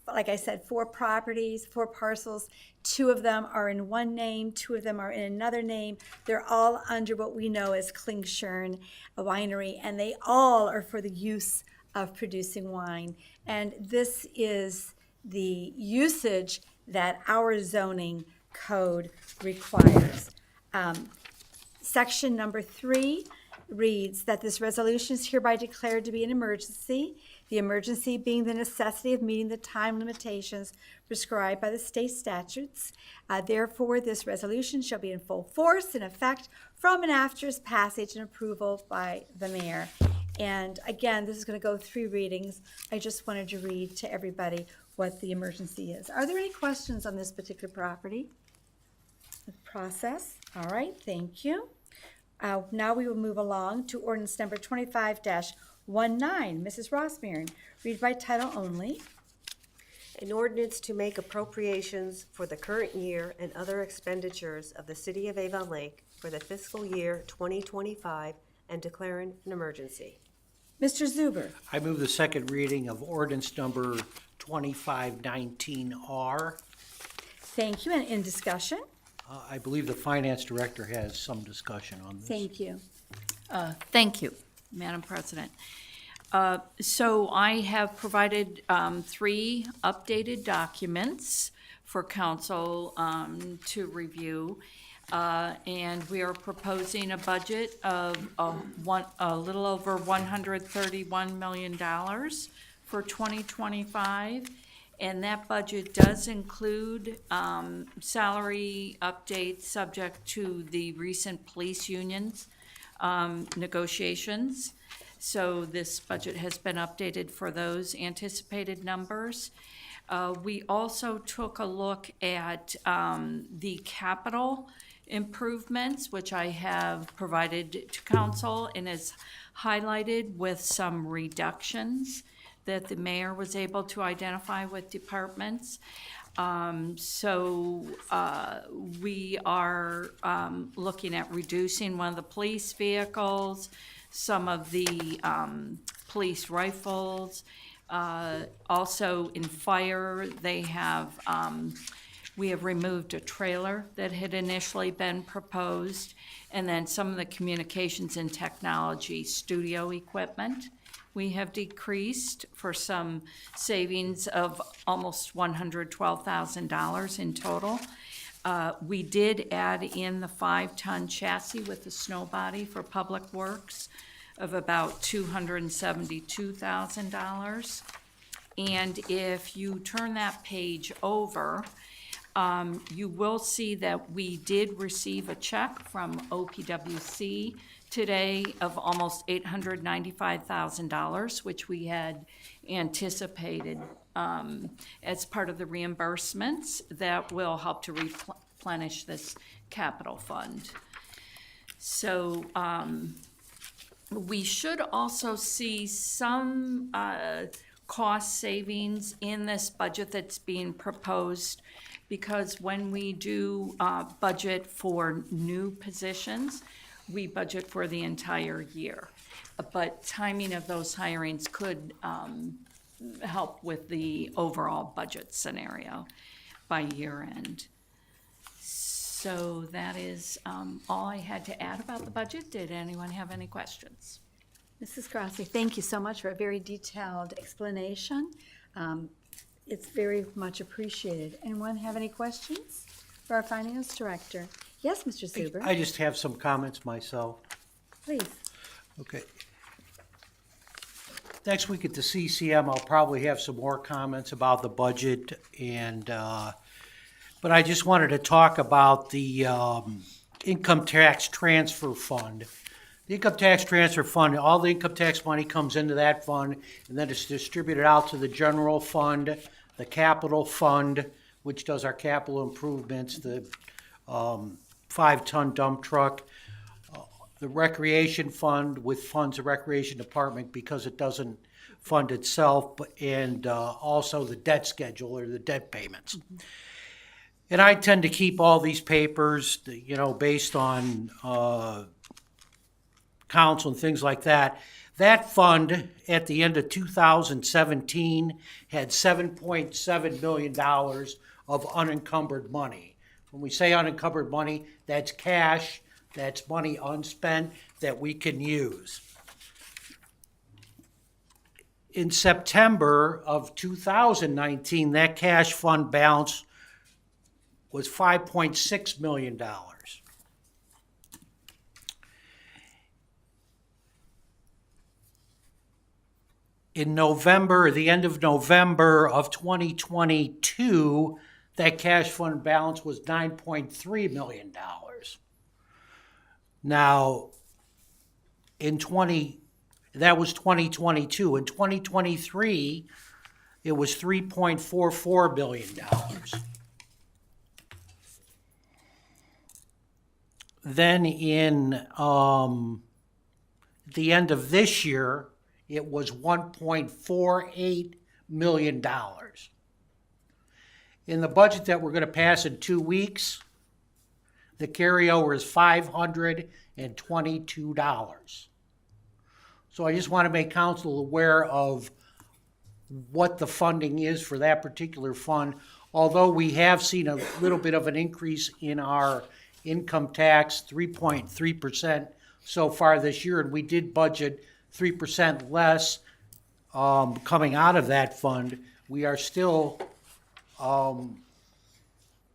like I said, 4 properties, 4 parcels. 2 of them are in one name, 2 of them are in another name. They're all under what we know as Klingshirn Winery, and they all are for the use of producing wine. And this is the usage that our zoning code requires. Section number 3 reads that this resolution is hereby declared to be an emergency, the emergency being the necessity of meeting the time limitations prescribed by the state statutes. Therefore, this resolution shall be in full force and effect from and after its passage and approval by the mayor. And again, this is going to go 3 readings. I just wanted to read to everybody what the emergency is. Are there any questions on this particular property? The process. All right, thank you. Now we will move along to ordinance number 25-19. Mrs. Ross Marin, read by title only. An ordinance to make appropriations for the current year and other expenditures of the city of Avon Lake for the fiscal year 2025 and declaring an emergency. Mr. Zuber. I move the second reading of ordinance number 2519R. Thank you. And in discussion? I believe the finance director has some discussion on this. Thank you. Thank you, Madam President. So I have provided 3 updated documents for council to review. And we are proposing a budget of a little over $131 million for 2025. And that budget does include salary updates subject to the recent police unions negotiations. So this budget has been updated for those anticipated numbers. We also took a look at the capital improvements, which I have provided to council and is highlighted with some reductions that the mayor was able to identify with departments. We are looking at reducing one of the police vehicles, some of the police rifles. Also in fire, they have, we have removed a trailer that had initially been proposed, and then some of the communications and technology studio equipment we have decreased for some savings of almost $112,000 in total. We did add in the 5-ton chassis with the snow body for Public Works of about $272,000. And if you turn that page over, you will see that we did receive a check from OPWC today of almost $895,000, which we had anticipated as part of the reimbursements that will help to replenish this capital fund. So we should also see some cost savings in this budget that's being proposed, because when we do budget for new positions, we budget for the entire year. But timing of those hirings could help with the overall budget scenario by year end. So that is all I had to add about the budget. Did anyone have any questions? Mrs. Grassi, thank you so much for a very detailed explanation. It's very much appreciated. Anyone have any questions for our finance director? Yes, Mr. Zuber, I just have some comments myself. please. Okay. Next week at the CCM, I'll probably have some more comments about the budget and, but I just wanted to talk about the income tax transfer fund. The income tax transfer fund, all the income tax money comes into that fund, and then it's distributed out to the general fund, the capital fund, which does our capital improvements, the 5-ton dump truck, the recreation fund, with funds the recreation department because it doesn't fund itself, and also the debt schedule or the debt payments. And I tend to keep all these papers, you know, based on council and things like that. That fund at the end of 2017 had $7.7 million of unencumbered money. When we say unencumbered money, that's cash, that's money unspent that we can use. In September of 2019, that cash fund balance was $5.6 million. In November, the end of November of 2022, that cash fund balance was $9.3 million. Now, that was 2022. In 2023, it was $3.44 billion. Then in the end of this year, it was $1.48 million. In the budget that we're going to pass in 2 weeks, the carryover is $522. So I just want to make council aware of what the funding is for that particular fund. Although we have seen a little bit of an increase in our income tax, 3.3% so far this year, and we did budget 3% less coming out of that fund, we are still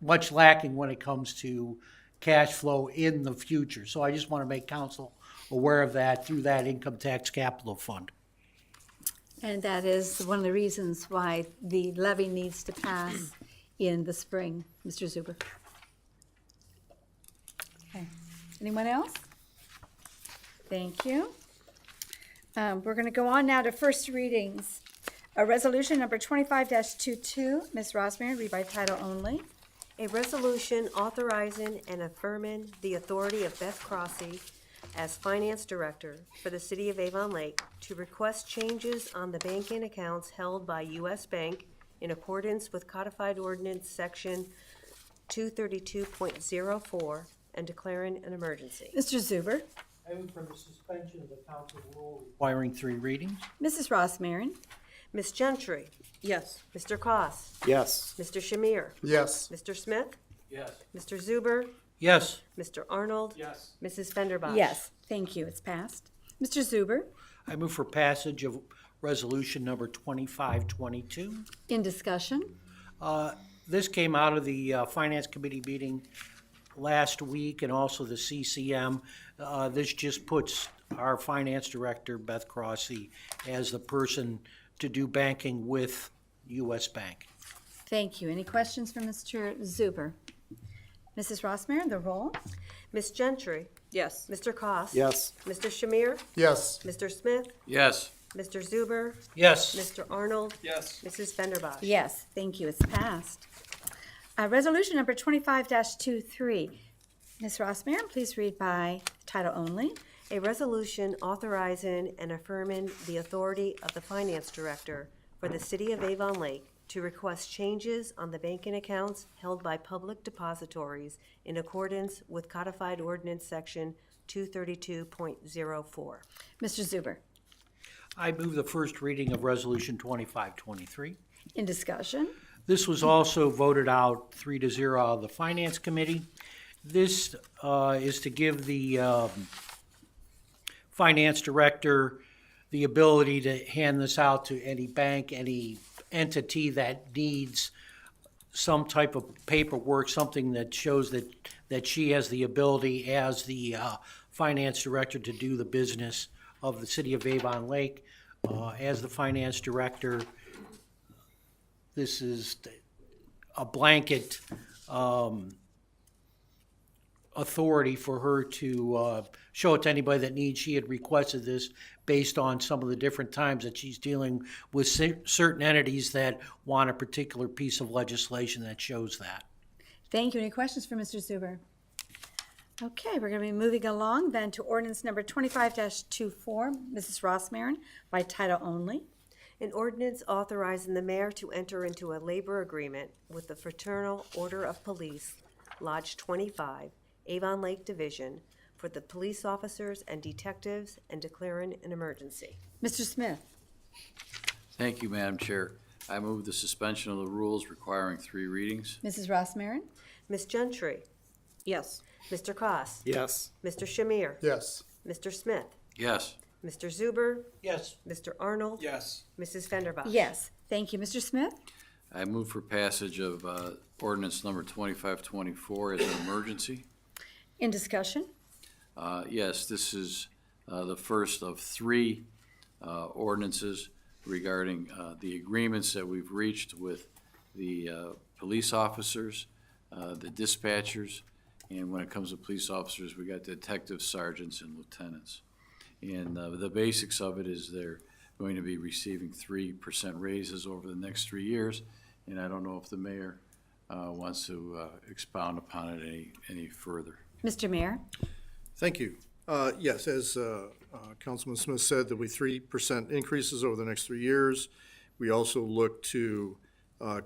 much lacking when it comes to cash flow in the future. So I just want to make council aware of that through that income tax capital fund. And that is one of the reasons why the levy needs to pass in the spring. Mr. Zuber. Okay. Anyone else? Thank you. We're going to go on now to first readings. Resolution number 25-22. Ms. Rossmarin, read by title only. A resolution authorizing and affirming the authority of Beth Crossy as Finance Director for the City of Avon Lake to request changes on the banking accounts held by U.S. Bank in accordance with Codified Ordinance Section 232.04 and declaring an emergency. Mr. Zuber. I move for the suspension of the council rule requiring 3 readings. Mrs. Rossmarin. Ms. Gentry? Yes. Mr. Koss, Yes. Mr. Shamir? Yes. Mr. Smith? Yes. Mr. Zuber? Yes. Mr. Arnold? Yes. Mrs. Fenderbosh? Yes, thank you. It's passed. Mr. Zuber. I move for passage of resolution number 2522. In discussion. This came out of the Finance Committee meeting last week and also the CCM. This just puts our Finance Director, Beth Crossy, as the person to do banking with U.S. Bank. Thank you. Any questions for Mr. Zuber? Mrs. Rossmarin, the roll. Ms. Gentry? Yes. Mr. Koss, Yes. Mr. Shamir? Yes. Mr. Smith? Yes. Mr. Zuber? Yes. Mr. Arnold? Yes. Mrs. Fenderbosh? Yes, thank you. It's passed. Resolution number 25-23. Ms. Rossmarin, please read by title only. A resolution authorizing and affirming the authority of the Finance Director for the City of Avon Lake to request changes on the banking accounts held by public depositories in accordance with Codified Ordinance Section 232.04. Mr. Zuber. I move the first reading of resolution 2523. In discussion. This was also voted out 3-0 out of the Finance Committee. This is to give the Finance Director the ability to hand this out to any bank, any entity that needs some type of paperwork, something that shows that she has the ability as the Finance Director to do the business of the City of Avon Lake. As the Finance Director, this is a blanket authority for her to show it to anybody that needs. She had requested this based on some of the different times that she's dealing with certain entities that want a particular piece of legislation that shows that. Thank you. Any questions for Mr. Zuber? Okay, we're going to be moving along then to ordinance number 25-24. Mrs. Rossmarin, by title only. An ordinance authorizing the mayor to enter into a labor agreement with the Fraternal Order of Police, Lodge 25, Avon Lake Division, for the police officers and detectives and declaring an emergency. Mr. Smith. Thank you, Madam Chair. I move the suspension of the rules requiring 3 readings. Mrs. Rossmarin. Ms. Gentry? Yes. Mr. Koss, Yes. Mr. Shamir? Yes. Mr. Smith? Yes. Mr. Zuber? Yes. Mr. Arnold? Yes. Mrs. Fenderbosh? Yes, thank you. Mr. Smith. I move for passage of ordinance number 2524 as an emergency. In discussion. Yes, this is the first of 3 ordinances regarding the agreements that we've reached with the police officers, the dispatchers, and when it comes to police officers, we got detectives, sergeants, and lieutenants. And the basics of it is they're going to be receiving 3% raises over the next 3 years, and I don't know if the mayor wants to expound upon it any further. Mr. Mayor. Thank you. Yes, as Councilman Smith said, there'll be 3% increases over the next 3 years. We also look to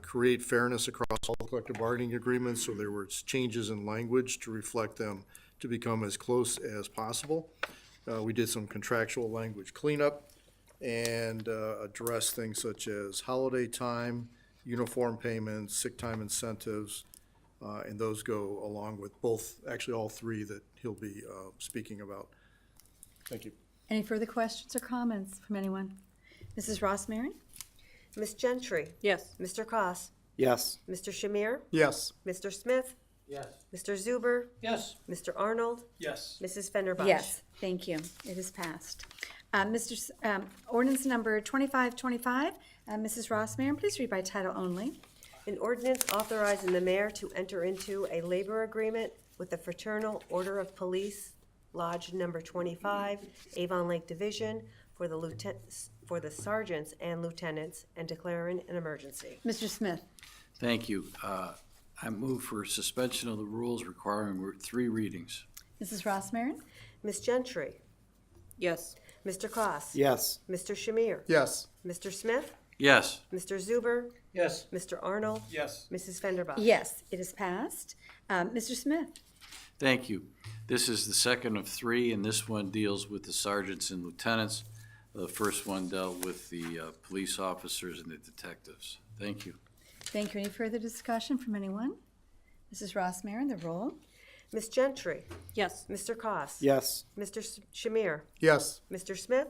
create fairness across all collective bargaining agreements, so there was changes in language to reflect them to become as close as possible. We did some contractual language cleanup and addressed things such as holiday time, uniform payments, sick time incentives, and those go along with both, actually all 3 that he'll be speaking about. Thank you. Any further questions or comments from anyone? Mrs. Rossmarin. Ms. Gentry? Yes. Mr. Koss, Yes. Mr. Shamir? Yes. Mr. Smith? Yes. Mr. Zuber? Yes. Mr. Arnold? Yes. Mrs. Fenderbosh? Yes, thank you. It is passed. Ordinance number 2525, Mrs. Rossmarin, please read by title only. An ordinance authorizing the mayor to enter into a labor agreement with the Fraternal Order of Police, Lodge Number 25, Avon Lake Division, for the sergeants and lieutenants, and declaring an emergency. Mr. Smith? Thank you. I move for suspension of the rules requiring 3 readings. Mrs. Rossmarin? Ms. Gentry? Yes. Mr. Koss. Yes. Mr. Shamir? Yes. Mr. Smith? Yes. Mr. Zuber? Yes. Mr. Arnold? Yes. Mrs. Fenderbosh? Yes, it is passed. Mr. Smith? Thank you. This is the second of 3, and this one deals with the sergeants and lieutenants. The first one dealt with the police officers and the detectives. Thank you. Thank you. Any further discussion from anyone? Mrs. Rossmarin, the roll. Ms. Gentry? Yes. Mr. Koss. Yes. Mr. Shamir? Yes. Mr. Smith?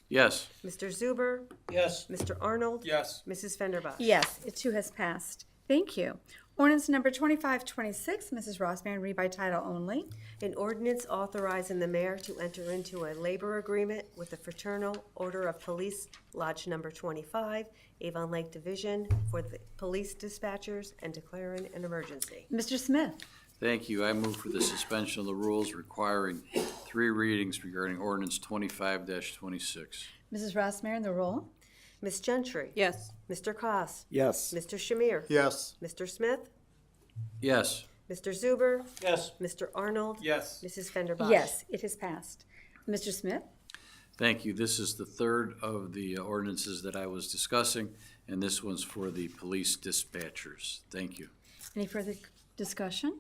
Yes. Mr. Zuber? Yes. Mr. Arnold? Yes. Mrs. Fenderbosh? Yes, it too has passed. Thank you. Ordinance number 2526, Mrs. Rossmarin, read by title only. An ordinance authorizing the mayor to enter into a labor agreement with the Fraternal Order of Police, Lodge Number 25, Avon Lake Division, for the police dispatchers, and declaring an emergency. Mr. Smith? Thank you. I move for the suspension of the rules requiring 3 readings regarding ordinance 25-26. Mrs. Rossmarin, the roll. Ms. Gentry? Yes. Mr. Koss. Yes. Mr. Shamir? Yes. Mr. Smith? Yes. Mr. Zuber? Yes. Mr. Arnold? Yes. Mrs. Fenderbosh? Yes, it has passed. Mr. Smith? Thank you. This is the third of the ordinances that I was discussing, and this one's for the police dispatchers. Thank you. Any further discussion?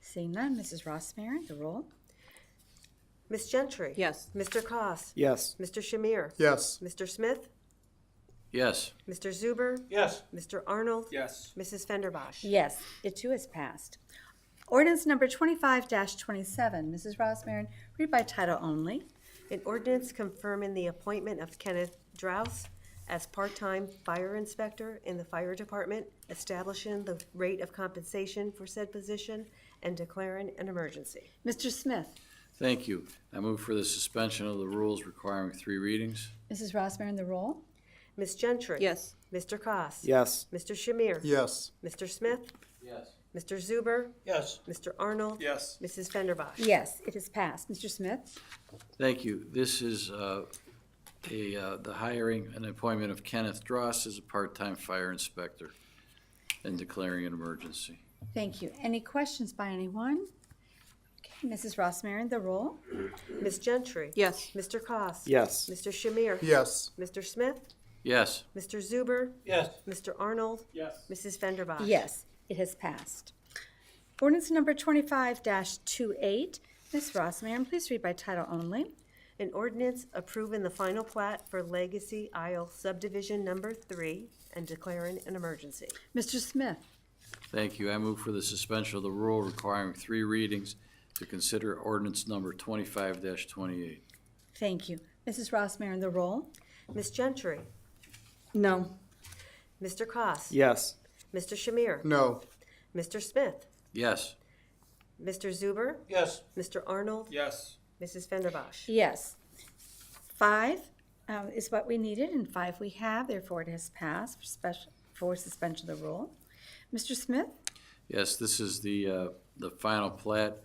Seeing none, Mrs. Rossmarin, the roll. Ms. Gentry? Yes. Mr. Koss. Yes. Mr. Shamir? Yes. Mr. Smith? Yes. Mr. Zuber? Yes. Mr. Arnold? Yes. Mrs. Fenderbosh? Yes, it too has passed. Ordinance number 25-27, Mrs. Rossmarin, read by title only. An ordinance confirming the appointment of Kenneth Drouse as part-time fire inspector in the fire department, establishing the rate of compensation for said position, and declaring an emergency. Mr. Smith? Thank you. I move for the suspension of the rules requiring 3 readings. Mrs. Rossmarin, the roll. Ms. Gentry? Yes. Mr. Koss. Yes. Mr. Shamir? Yes. Mr. Smith? Yes. Mr. Zuber? Yes. Mr. Arnold? Yes. Mrs. Fenderbosh? Yes, it is passed. Mr. Smith? Thank you. This is the hiring and appointment of Kenneth Dross as a part-time fire inspector and declaring an emergency. Thank you. Any questions by anyone? Okay, Mrs. Rossmarin, the roll. Ms. Gentry? Yes. Mr. Koss. Yes. Mr. Shamir? Yes. Mr. Smith? Yes. Mr. Zuber? Yes. Mr. Arnold? Yes. Mrs. Fenderbosh? Yes, it has passed. Ordinance number 25-28, Ms. Rossmarin, please read by title only. An ordinance approving the final plat for Legacy Isle Subdivision Number 3 and declaring an emergency. Mr. Smith? Thank you. I move for the suspension of the rule requiring 3 readings to consider ordinance number 25-28. Thank you. Mrs. Rossmarin, the roll. Ms. Gentry? No. Mr. Koss. Yes. Mr. Shamir? No. Mr. Smith? Yes. Mr. Zuber? Yes. Mr. Arnold? Yes. Mrs. Fenderbosh? Yes. 5 is what we needed, and 5 we have, therefore it has passed for suspension of the rule. Mr. Smith? Yes, this is the final plat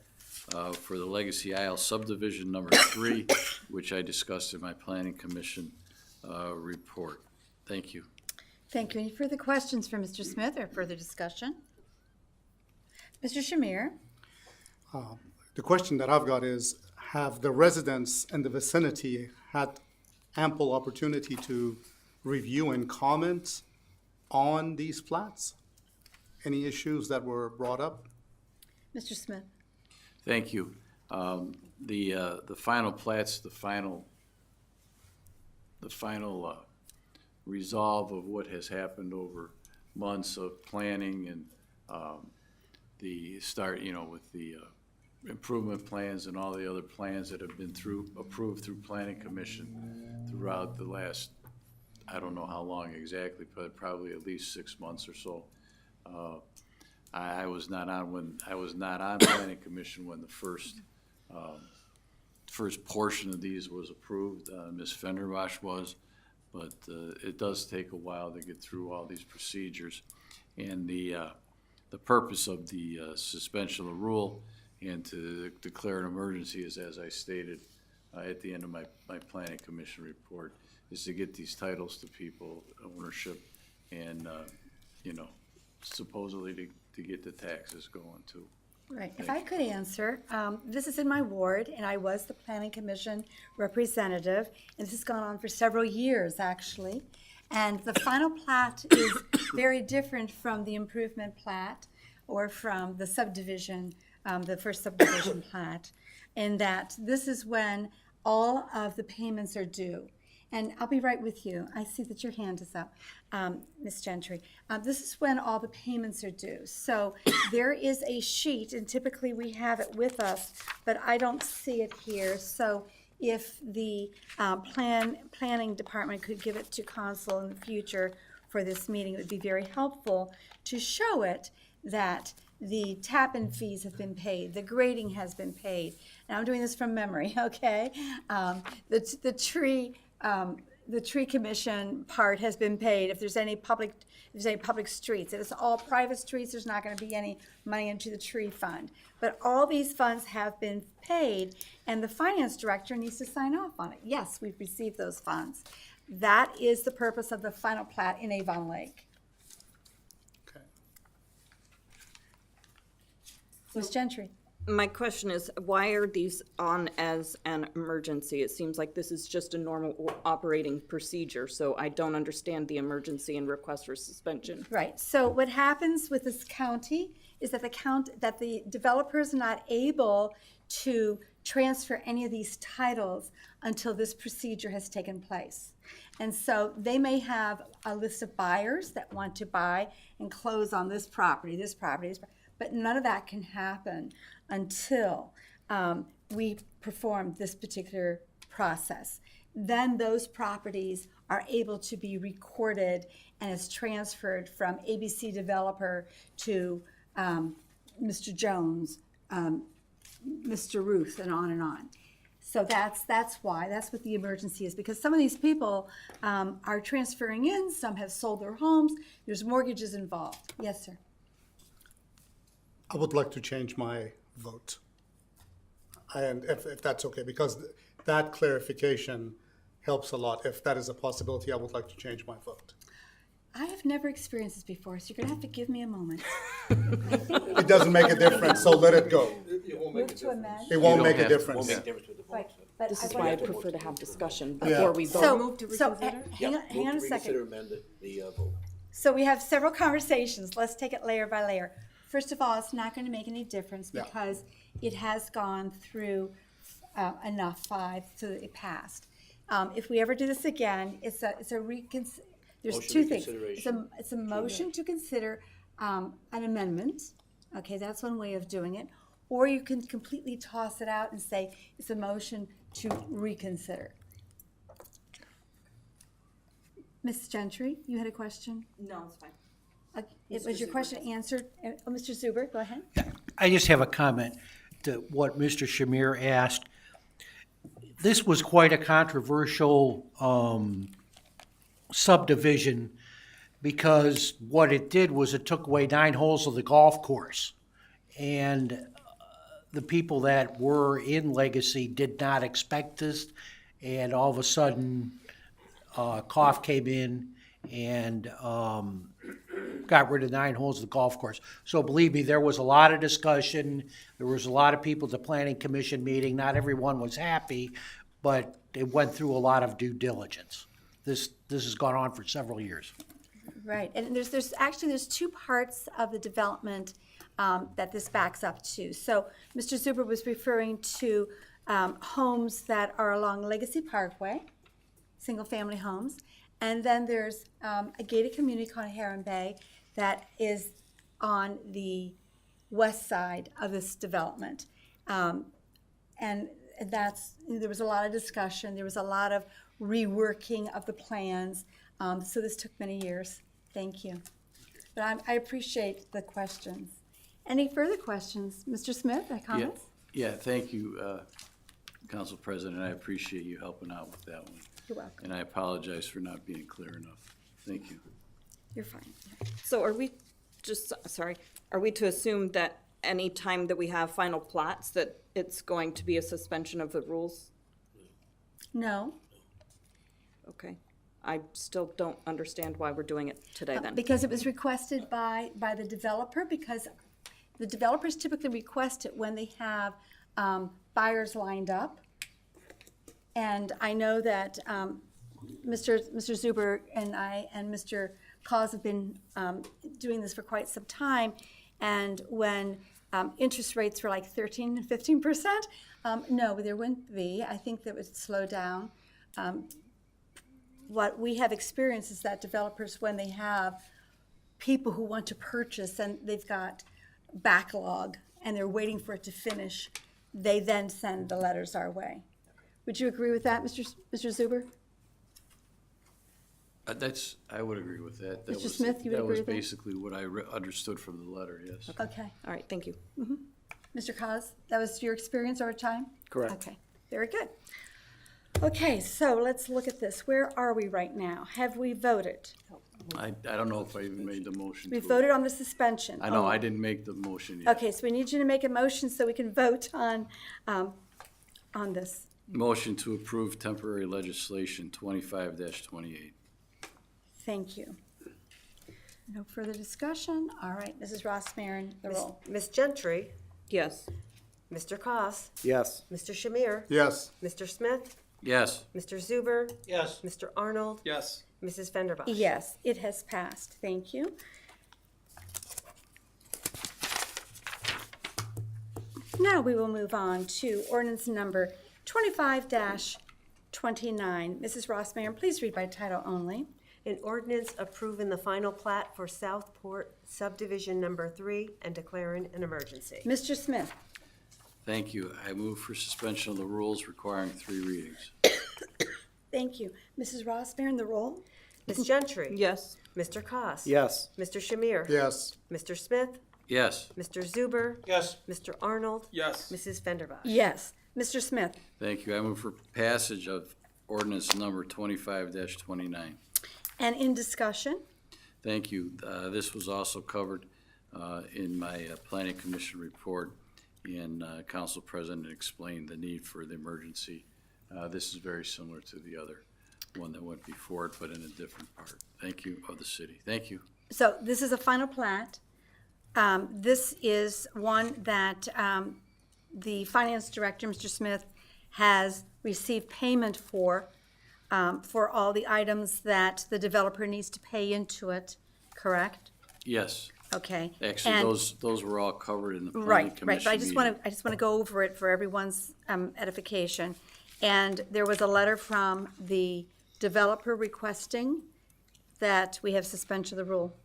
for the Legacy Isle subdivision number 3, which I discussed in my planning commission report. Thank you. Thank you. Any further questions for Mr. Smith or further discussion? Mr. Shamir? The question that I've got is, have the residents in the vicinity had ample opportunity to review and comment on these plats? Any issues that were brought up? Mr. Smith? Thank you. The final plats, the final resolve of what has happened over months of planning and the start, with the improvement plans and all the other plans that have been approved through planning commission throughout the last, I don't know how long exactly, but probably at least 6 months or so. I was not on planning commission when the first portion of these was approved. Ms. Fenderbosh was, but it does take a while to get through all these procedures. And the purpose of the suspension of the rule and to declare an emergency is, as I stated at the end of my planning commission report, is to get these titles to people, ownership, and, supposedly to get the taxes going too. Right, if I could answer, this is in my ward, and I was the planning commission representative, and this has gone on for several years, actually. And the final plat is very different from the improvement plat or from the subdivision, the first subdivision plat, in that this is when all of the payments are due. And I'll be right with you. I see that your hand is up, Ms. Gentry. This is when all the payments are due. So there is a sheet, and typically we have it with us, but I don't see it here. So if the planning department could give it to council in the future for this meeting, it would be very helpful to show it that the tap-in fees have been paid, the grading has been paid. Now I'm doing this from memory, okay? The tree commission part has been paid. If there's any public streets, if it's all private streets, there's not going to be any money into the tree fund. But all these funds have been paid, and the finance director needs to sign off on it. Yes, we've received those funds. That is the purpose of the final plat in Avon Lake. Ms. Gentry. My question is, why are these on as an emergency? It seems like this is just a normal operating procedure, so I don't understand the emergency and request for suspension. Right, so what happens with this county is that the developer is not able to transfer any of these titles until this procedure has taken place. And so they may have a list of buyers that want to buy and close on this property, but none of that can happen until we perform this particular process. Then those properties are able to be recorded and is transferred from ABC developer to Mr. Jones, Mr. Ruth, and on and on. So that's why, that's what the emergency is, because some of these people are transferring in, some have sold their homes, there's mortgages involved. Yes, sir. I would like to change my vote. And if that's okay, because that clarification helps a lot. If that is a possibility, I would like to change my vote. I have never experienced this before, so you're gonna have to give me a moment. It doesn't make a difference, so let it go. Move to amend. It won't make a difference. Right, but This is I why I want to- prefer to have discussion Yeah. before we vote. Hang on a second. amend the vote. So we have several conversations. Let's take it layer by layer. First of all, it's not going to make any difference Yeah. because it has gone through enough 5 so that it passed. If we ever do this again, there's Motion two things. reconsideration. It's a motion to consider an amendment. Okay, that's one way of doing it. Or you can completely toss it out and say it's a motion to reconsider. Ms. Gentry, you had a question? No, it's fine. Was your question answered? Mr. Zuber, go ahead. I just have a comment to what Mr. Shamir asked. This was quite a controversial subdivision because what it did was it took away 9 holes of the golf course. And the people that were in Legacy did not expect this. And all of a sudden, Cough came in and got rid of 9 holes of the golf course. So believe me, there was a lot of discussion. There was a lot of people at the planning commission meeting. Not everyone was happy, but it went through a lot of due diligence. This has gone on for several years. Right, and there's 2 parts of the development that this backs up to. So Mr. Zuber was referring to homes that are along Legacy Parkway, single-family homes. And then there's a gated community called Heron Bay that is on the west side of this development. And there was a lot of discussion, there was a lot of reworking of the plans. So this took many years. Thank you. but I appreciate the questions. Any further questions? Mr. Smith, comments? Yeah, thank you, Council President. I appreciate you helping out with that one. You're welcome. And I apologize for not being clear enough. Thank you. You're fine. So are we are we to assume that any time that we have final plats, that it's going to be a suspension of the rules? No, Okay. I still don't understand why we're doing it today then. because it was requested by the developer, because the developers typically request it when they have buyers lined up. And I know that Mr. Zuber and I and Mr. Cause have been doing this for quite some time. And when interest rates were like 13 and 15%, no, there wouldn't be. I think that would slow down. What we have experienced is that developers, when they have people who want to purchase and they've got backlog and they're waiting for it to finish, they then send the letters our way. Would you agree with that, Mr. Zuber? I would agree with that. Mr. Smith, you would agree with that? That was basically what I understood from the letter, yes. Okay. All right, thank you. Mr. Cos, that was your experience over time? Correct. Okay, very good. Okay, so let's look at this. Where are we right now? Have we voted? I don't know if I even made the motion. We to- voted on the suspension. I know, I only. didn't make the motion yet. Okay, so we need you to make a motion so we can vote on this. Motion to approve temporary legislation 25-28. Thank you. No further discussion? All right, Mrs. Ross Marin, the roll. Ms. Gentry, Yes. Mr. Koss, Yes. Mr. Shamir, Yes. Mr. Smith, Yes. Mr. Zuber, Yes. Mr. Arnold, Yes. Mrs. Fenderbosh. Yes, it has passed. Thank you. Now we will move on to ordinance number 25-29. Mrs. Ross Marin, please read by title only. An ordinance approving the final plat for Southport subdivision number 3 and declaring an emergency. Mr. Smith, Thank you. I move for suspension of the rules requiring 3 readings. thank you. Mrs. Ross Marin, the roll. Ms. Gentry. Yes. Mr. Koss. Yes. Mr. Shamir. Yes. Mr. Smith. Yes. Mr. Zuber. Yes. Mr. Arnold. Yes. Mrs. Fenderbosh. Yes. Mr. Smith, Thank you. I move for passage of ordinance number 25-29. and in discussion, Thank you. This was also covered in my planning commission report, and council president explained the need for the emergency. This is very similar to the other one that went before it, but in a different part. Thank you, of the city. Thank you. so this is a final plat. This is one that the finance director, Mr. Smith, has received payment for all the items that the developer needs to pay into it, correct? Yes, Okay. actually, And- those were all covered in the planning Right, commission right, but I just meeting. want to go over it for everyone's edification. And there was a letter from the developer requesting that we have suspension of the rule.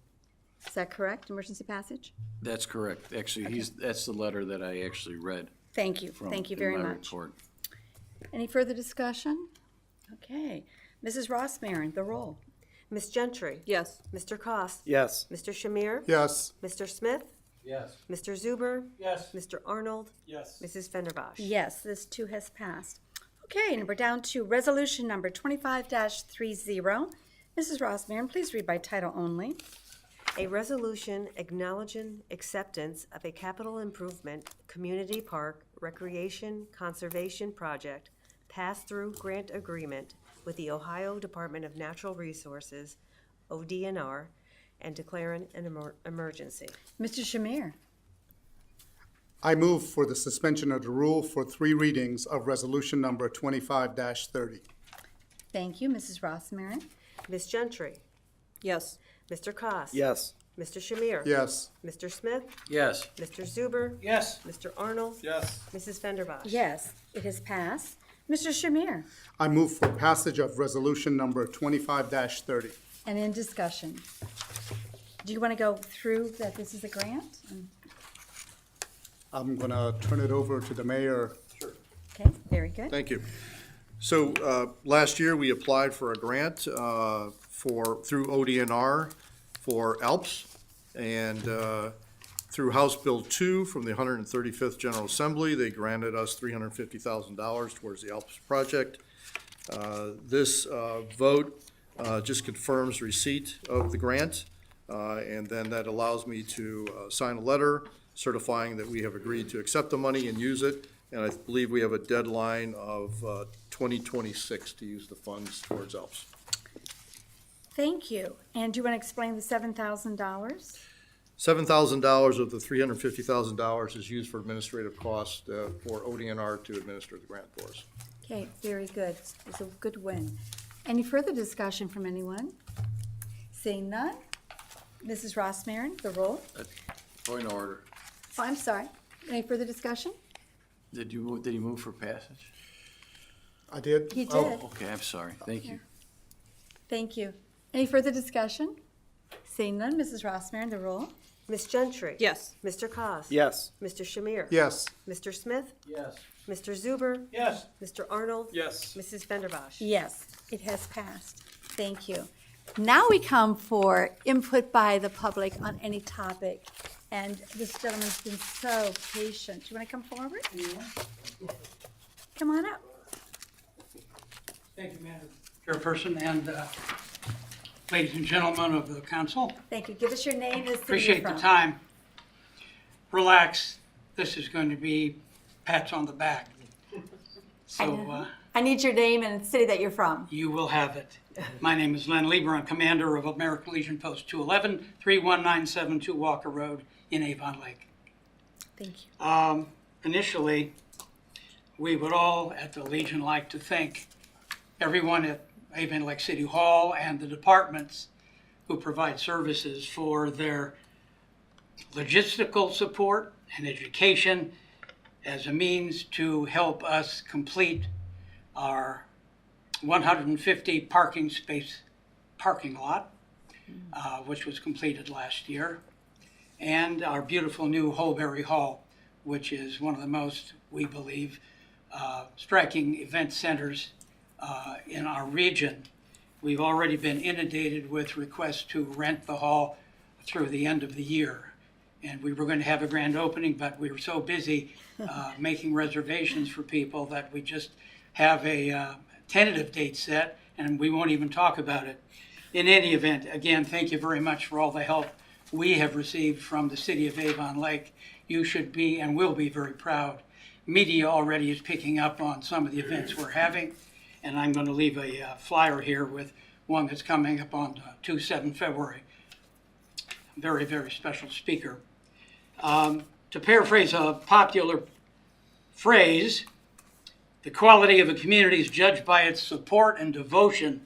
Is that correct, emergency passage? That's correct. Actually, that's the letter that I actually read Thank you, from. thank you in very my much. report. Any further discussion? Okay. Mrs. Ross Marin, the roll. Ms. Gentry. Yes. Mr. Koss. Yes. Mr. Shamir. Yes. Mr. Smith. Yes. Mr. Zuber. Yes. Mr. Arnold. Yes. Mrs. Fenderbosh. Yes, this too has passed. Okay, and we're down to resolution number 25-30. Mrs. Ross Marin, please read by title only. A resolution acknowledging acceptance of a capital improvement community park recreation conservation project pass-through grant agreement with the Ohio Department of Natural Resources, ODNR, and declaring an emergency. Mr. Shamir. I move for the suspension of the rule for 3 readings of resolution number 25-30. Thank you, Mrs. Ross Marin. Ms. Gentry. Yes. Mr. Koss. Yes. Mr. Shamir. Yes. Mr. Smith. Yes. Mr. Zuber. Yes. Mr. Arnold. Yes. Mrs. Fenderbosh. Yes, it has passed. Mr. Shamir, I move for passage of resolution number 25-30. and in discussion. Do you want to go through that this is a grant? I'm going to turn it over to the mayor. Okay, very good. Thank you. So last year, we applied for a grant through ODNR for ALPS, And through House Bill 2 from the 135th General Assembly, they granted us $350,000 towards the Alps project. This vote just confirms receipt of the grant, and then that allows me to sign a letter certifying that we have agreed to accept the money and use it. And I believe we have a deadline of 2026 to use the funds towards Alps. Thank you. And do you want to explain the $7,000? $7,000 of the $350,000 is used for administrative costs for ODNR to administer the grant for us. Okay, very good. It's a good win. Any further discussion from anyone? Seeing none? Mrs. Ross Marin, the roll. Point of order. Oh, I'm sorry. Any further discussion? Did you move for passage? I did. He did. Okay, I'm sorry. Thank you. Thank you. Any further discussion? Seeing none, Mrs. Ross Marin, the roll. Ms. Gentry? Yes. Mr. Cos? Yes. Mr. Shamir? Yes. Mr. Smith? Yes. Mr. Zuber? Yes. Mr. Arnold? Yes. Mrs. Vanderbosch? Yes, it has passed. Thank you. Now we come for input by the public on any topic. And this gentleman's been so patient. Do you want to come forward? Come on up. Thank you, Madam Chairperson, and ladies and gentlemen of the council. Thank you. Give us your name and the city you're Appreciate the from. time. Relax. This is going to be pats on the back. So I need your name and the city that you're from. you will have it. My name is Len Lieber. I'm commander of American Legion Post 211, 31972 Walker Road in Avon Lake. Thank you. Initially, we would all at the Legion like to thank everyone at Avon Lake City Hall and the departments who provide services for their logistical support and education as a means to help us complete our 150 parking space parking lot, which was completed last year, and our beautiful new Holberry Hall, which is one of the most, we believe, striking event centers in our region. We've already been inundated with requests to rent the hall through the end of the year. And we were going to have a grand opening, but we were so busy making reservations for people that we just have a tentative date set, and we won't even talk about it. In any event, again, thank you very much for all the help we have received from the city of Avon Lake. You should be and will be very proud. Media already is picking up on some of the events we're having, and I'm going to leave a flyer here with one that's coming up on 2-7 February. Very, very special speaker. To paraphrase a popular phrase, the quality of a community is judged by its support and devotion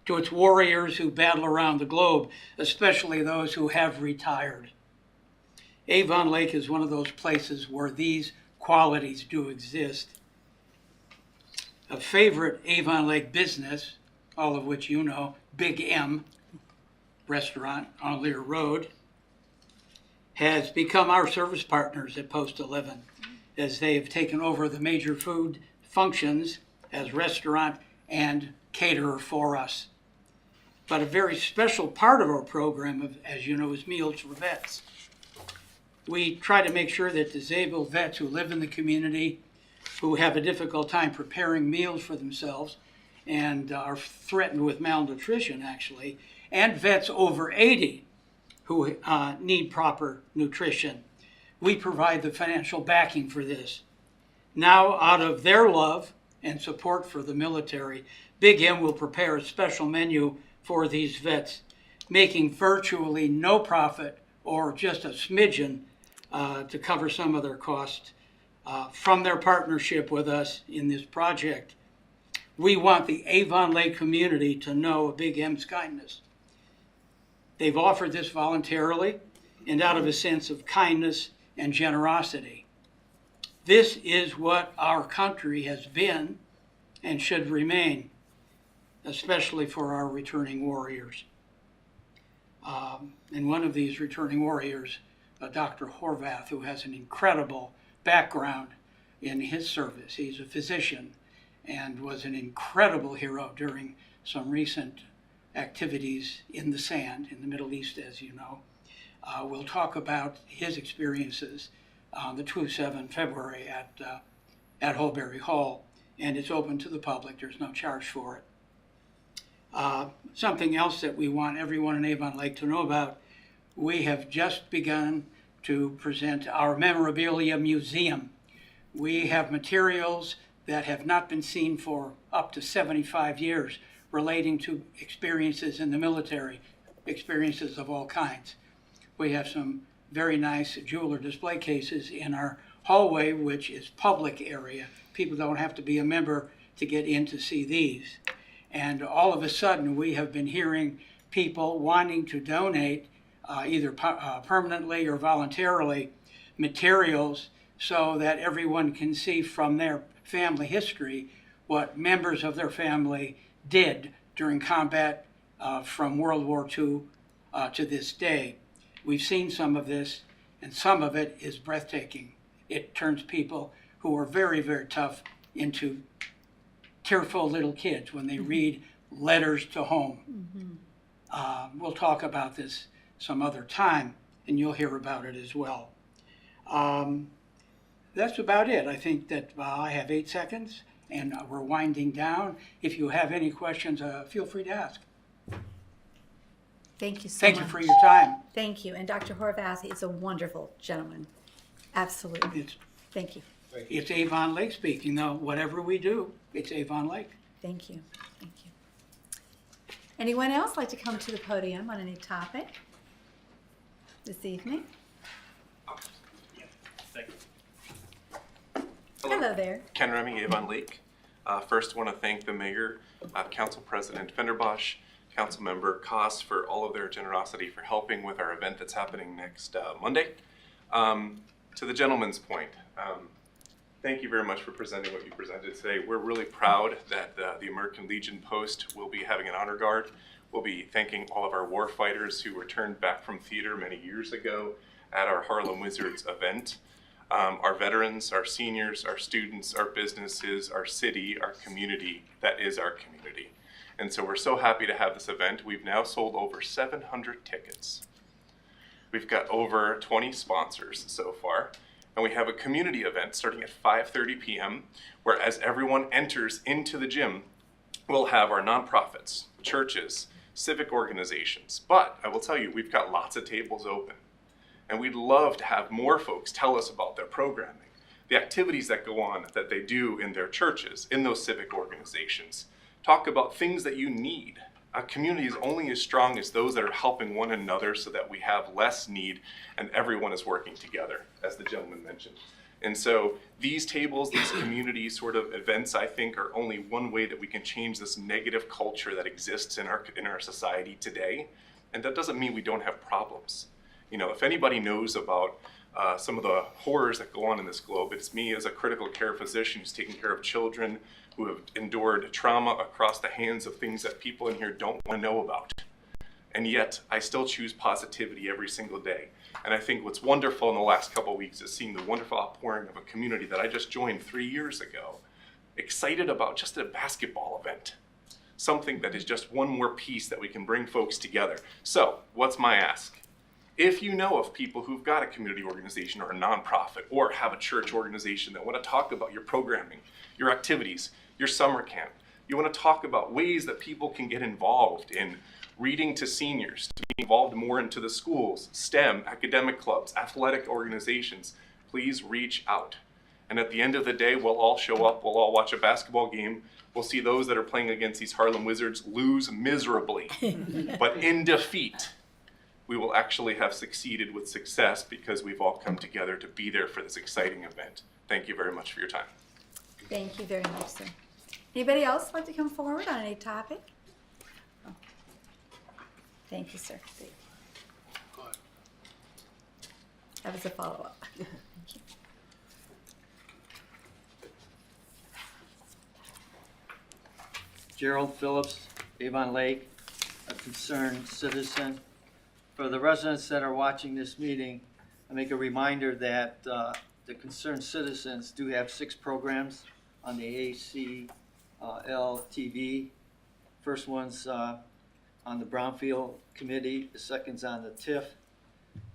to its warriors who battle around the globe, especially those who have retired. Avon Lake is one of those places where these qualities do exist. A favorite Avon Lake business, all of which you know, Big M Restaurant on Lear Road, has become our service partners at Post 11, as they have taken over the major food functions as restaurant and caterer for us. But a very special part of our program, as you know, is Meals for Vets. We try to make sure that disabled vets who live in the community, who have a difficult time preparing meals for themselves and are threatened with malnutrition, actually, and vets over 80 who need proper nutrition. We provide the financial backing for this. Now, out of their love and support for the military, Big M will prepare a special menu for these vets, making virtually no profit or just a smidgen to cover some of their costs from their partnership with us in this project. We want the Avon Lake community to know Big M's kindness. They've offered this voluntarily and out of a sense of kindness and generosity. This is what our country has been and should remain, especially for our returning warriors. And one of these returning warriors, Dr. Horvath, who has an incredible background in his service. He's a physician and was an incredible hero during some recent activities in the sand in the Middle East, as you know. will talk about his experiences on the 2-7 February at Holberry Hall, and it's open to the public. There's no charge for it. Something else that we want everyone in Avon Lake to know about, we have just begun to present our memorabilia museum. We have materials that have not been seen for up to 75 years relating to experiences in the military, experiences of all kinds. We have some very nice jeweler display cases in our hallway, which is public area. People don't have to be a member to get in to see these. And all of a sudden, we have been hearing people wanting to donate either permanently or voluntarily materials so that everyone can see from their family history what members of their family did during combat from World War II to this day. We've seen some of this, and some of it is breathtaking. It turns people who are very, very tough into tearful little kids when they read letters to home. We'll talk about this some other time, and you'll hear about it as well. That's about it. I think that I have 8 seconds, and we're winding down. If you have any questions, feel free to ask. Thank you so Thank much. you for your time. Thank you. And Dr. Horvath is a wonderful gentleman. Absolutely. Thank you. It's Avon Lake speaking, though. Whatever we do, it's Avon Lake. Thank you. Thank you. Anyone else like to come to the podium on any topic this evening? Hello there. Ken Remy, Avon Lake. First, I want to thank the mayor, Council President Fenderbosch, Council Member Koss for all of their generosity for helping with our event that's happening next Monday. To the gentleman's point, thank you very much for presenting what you presented today. We're really proud that the American Legion Post will be having an honor guard. We'll be thanking all of our war fighters who returned back from theater many years ago at our Harlem Wizards event. Our veterans, our seniors, our students, our businesses, our city, our community, that is our community. And so we're so happy to have this event. We've now sold over 700 tickets. We've got over 20 sponsors so far. And we have a community event starting at 5:30 p.m. where as everyone enters into the gym, we'll have our nonprofits, churches, civic organizations. But I will tell you, we've got lots of tables open. And we'd love to have more folks tell us about their programming, the activities that go on that they do in their churches, in those civic organizations. Talk about things that you need. A community is only as strong as those that are helping one another so that we have less need and everyone is working together, as the gentleman mentioned. And so these tables, these community sort of events, I think are only one way that we can change this negative culture that exists in our society today. And that doesn't mean we don't have problems. You know, if anybody knows about some of the horrors that go on in this globe, it's me as a critical care physician who's taking care of children who have endured trauma across the hands of things that people in here don't want to know about. And yet, I still choose positivity every single day. And I think what's wonderful in the last couple of weeks is seeing the wonderful outpouring of a community that I just joined 3 years ago, excited about just a basketball event. Something that is just one more piece that we can bring folks together. So, what's my ask? If you know of people who've got a community organization or a nonprofit or have a church organization that want to talk about your programming, your activities, your summer camp, you want to talk about ways that people can get involved in reading to seniors, to be involved more into the schools, STEM, academic clubs, athletic organizations, please reach out. And at the end of the day, we'll all show up, we'll all watch a basketball game, we'll see those that are playing against these Harlem Wizards lose miserably, but in defeat. We will actually have succeeded with success because we've all come together to be there for this exciting event. Thank you very much for your time. Thank you very much, sir. Anybody else like to come forward on any topic? Oh. Thank you, sir. That was a follow-up. Thank you. Gerald Phillips, Avon Lake, a concerned citizen. For the residents that are watching this meeting, I make a reminder that the concerned citizens do have 6 programs on the ACL TV. First one's on the Brownfield Committee, the second's on the TIF,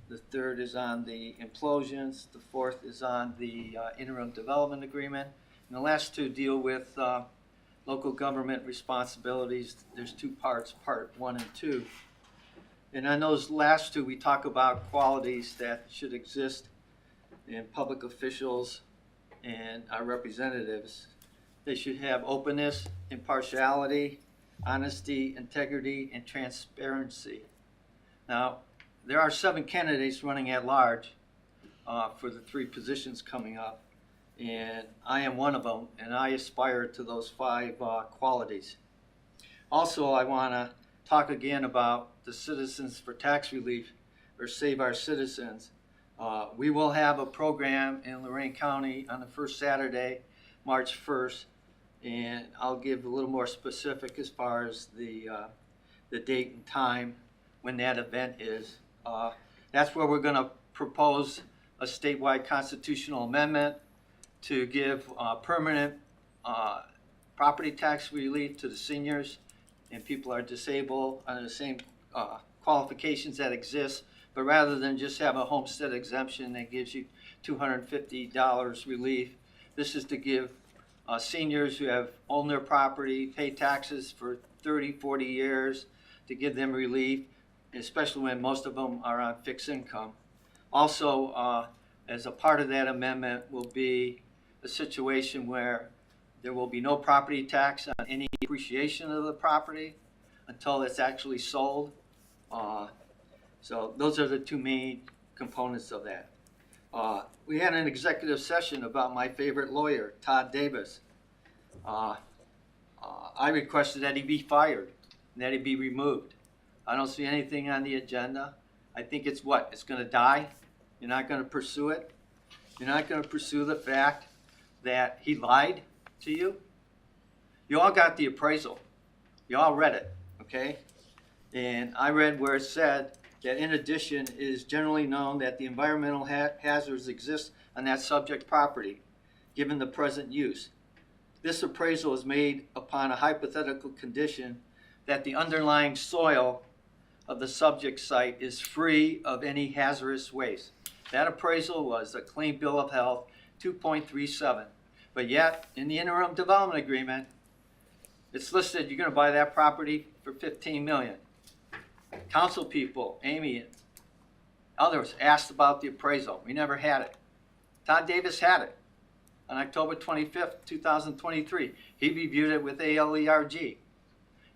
The third is on the implosions. The fourth is on the interim development agreement. And the last two deal with local government responsibilities. There's two parts, part 1 and 2. And on those last two, we talk about qualities that should exist in public officials and our representatives. They should have openness, impartiality, honesty, integrity, and transparency. Now, there are 7 candidates running at large for the 3 positions coming up, and I am one of them, and I aspire to those 5 qualities. Also, I want to talk again about the Citizens for Tax Relief, or Save Our Citizens. We will have a program in Lorraine County on the first Saturday, March 1st, and I'll give a little more specific as far as the date and time when that event is. That's where we're going to propose a statewide constitutional amendment to give permanent property tax relief to the seniors and people are disabled under the same qualifications that exist, but rather than just have a homestead exemption that gives you $250 relief, this is to give seniors who have owned their property, pay taxes for 30, 40 years, to give them relief, especially when most of them are on fixed income. Also, as a part of that amendment will be a situation where there will be no property tax on any appreciation of the property until it's actually sold. So those are the 2 main components of that. We had an executive session about my favorite lawyer, Todd Davis. I requested that he be fired and that he be removed. I don't see anything on the agenda. I think it's what? It's going to die? You're not going to pursue it? You're not going to pursue the fact that he lied to you? You all got the appraisal. You all read it, okay? And I read where it said that in addition, it is generally known that the environmental hazards exist on that subject property, given the present use. This appraisal is made upon a hypothetical condition that the underlying soil of the subject site is free of any hazardous waste. That appraisal was a clean bill of health, 2.37. But yet, in the interim development agreement, it's listed you're going to buy that property for $15 million. Council people, Amy and others, asked about the appraisal. We never had it. Todd Davis had it on October 25th, 2023. He reviewed it with ALERG.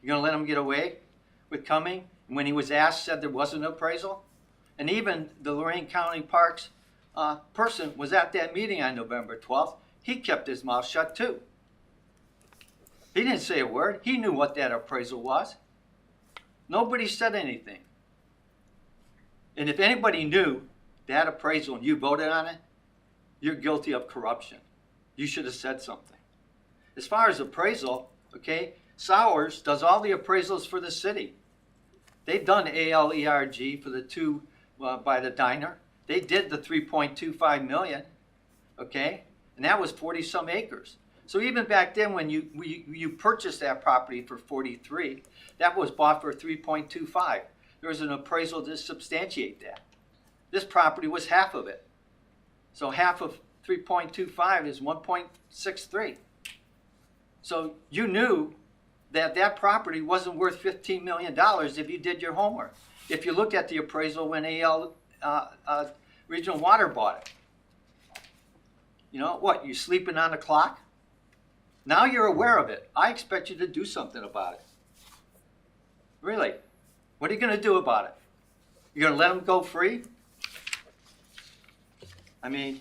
You're going to let him get away with coming? And when he was asked, said there wasn't an appraisal? And even the Lorraine County Parks person was at that meeting on November 12th. He kept his mouth shut too. He didn't say a word. He knew what that appraisal was. Nobody said anything. And if anybody knew that appraisal and you voted on it, you're guilty of corruption. You should have said something. As far as appraisal, okay, Sowers does all the appraisals for the city. They've done ALERG for the 2 by the diner. They did the 3.25 million, okay, and that was 40-some acres. So even back then, when you purchased that property for 43, that was bought for 3.25. There was an appraisal to substantiate that. This property was half of it. So half of 3.25 is 1.63. So you knew that that property wasn't worth $15 million if you did your homework. If you looked at the appraisal when Regional Water bought it. You know, what, you sleeping on the clock? Now you're aware of it. I expect you to do something about it. Really. What are you going to do about it? You're going to let him go free? I mean,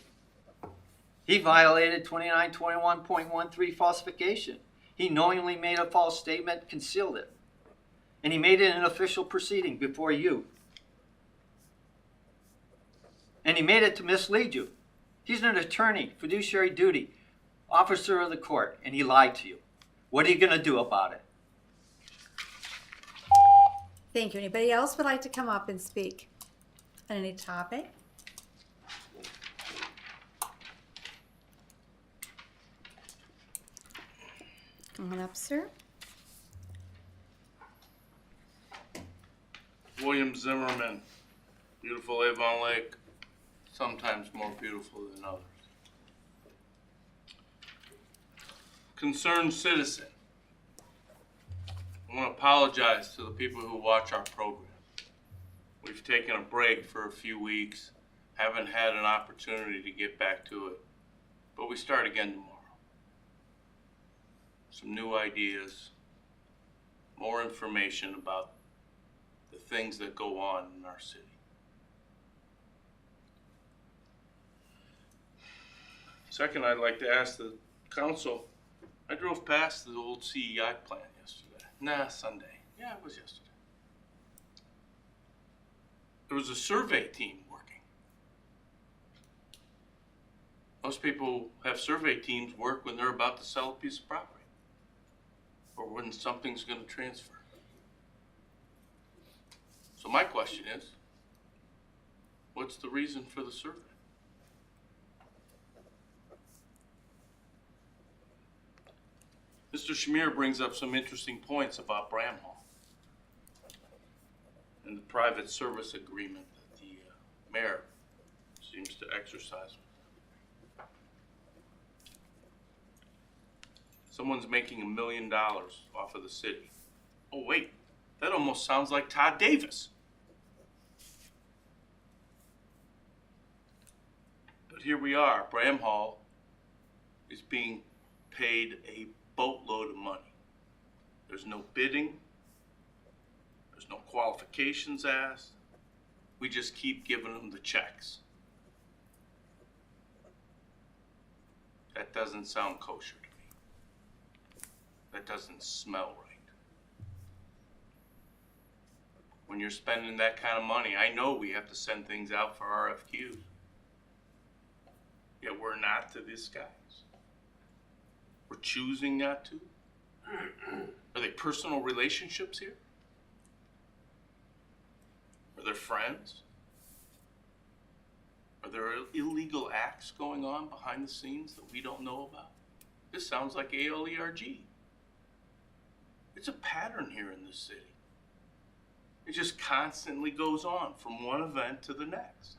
he violated 2921.13 falsification. He knowingly made a false statement, concealed it. And he made it an official proceeding before you. And he made it to mislead you. He's an attorney, fiduciary duty, officer of the court, and he lied to you. What are you going to do about it? Thank you. Anybody else would like to come up and speak on any topic? Come on up, sir. William Zimmerman. Beautiful Avon Lake, sometimes more beautiful than others. Concerned citizen. I want to apologize to the people who watch our program. We've taken a break for a few weeks, haven't had an opportunity to get back to it, but we start again tomorrow. Some new ideas, more information about the things that go on in our city. Second, I'd like to ask the council, I drove past the old CEI plant yesterday. Sunday. Yeah, it was yesterday. There was a survey team working. Most people have survey teams work when they're about to sell a piece of property or when something's going to transfer. So my question is, what's the reason for the survey? Mr. Shamir brings up some interesting points about Bramhall and the private service agreement that the mayor seems to exercise. Someone's making $1 million off of the city. Oh wait, that almost sounds like Todd Davis. But here we are, Bramhall is being paid a boatload of money. There's no bidding. There's no qualifications asked. We just keep giving them the checks. That doesn't sound kosher to me. That doesn't smell right. When you're spending that kind of money, I know we have to send things out for RFQs. Yet we're not to these guys. We're choosing not to? Are they personal relationships here? Are there friends? Are there illegal acts going on behind the scenes that we don't know about? This sounds like ALERG. It's a pattern here in this city. It just constantly goes on from one event to the next.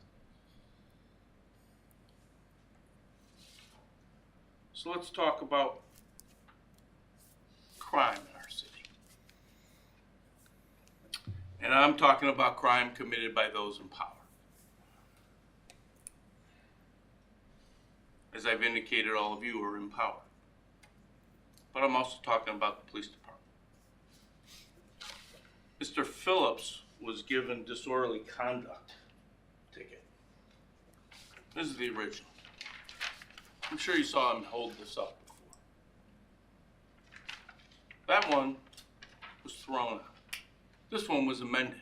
So let's talk about crime in our city. And I'm talking about crime committed by those in power. As I've indicated, all of you are in power. But I'm also talking about the police department. Mr. Phillips was given disorderly conduct ticket. This is the original. I'm sure you saw him hold this up before. That one was thrown out. This one was amended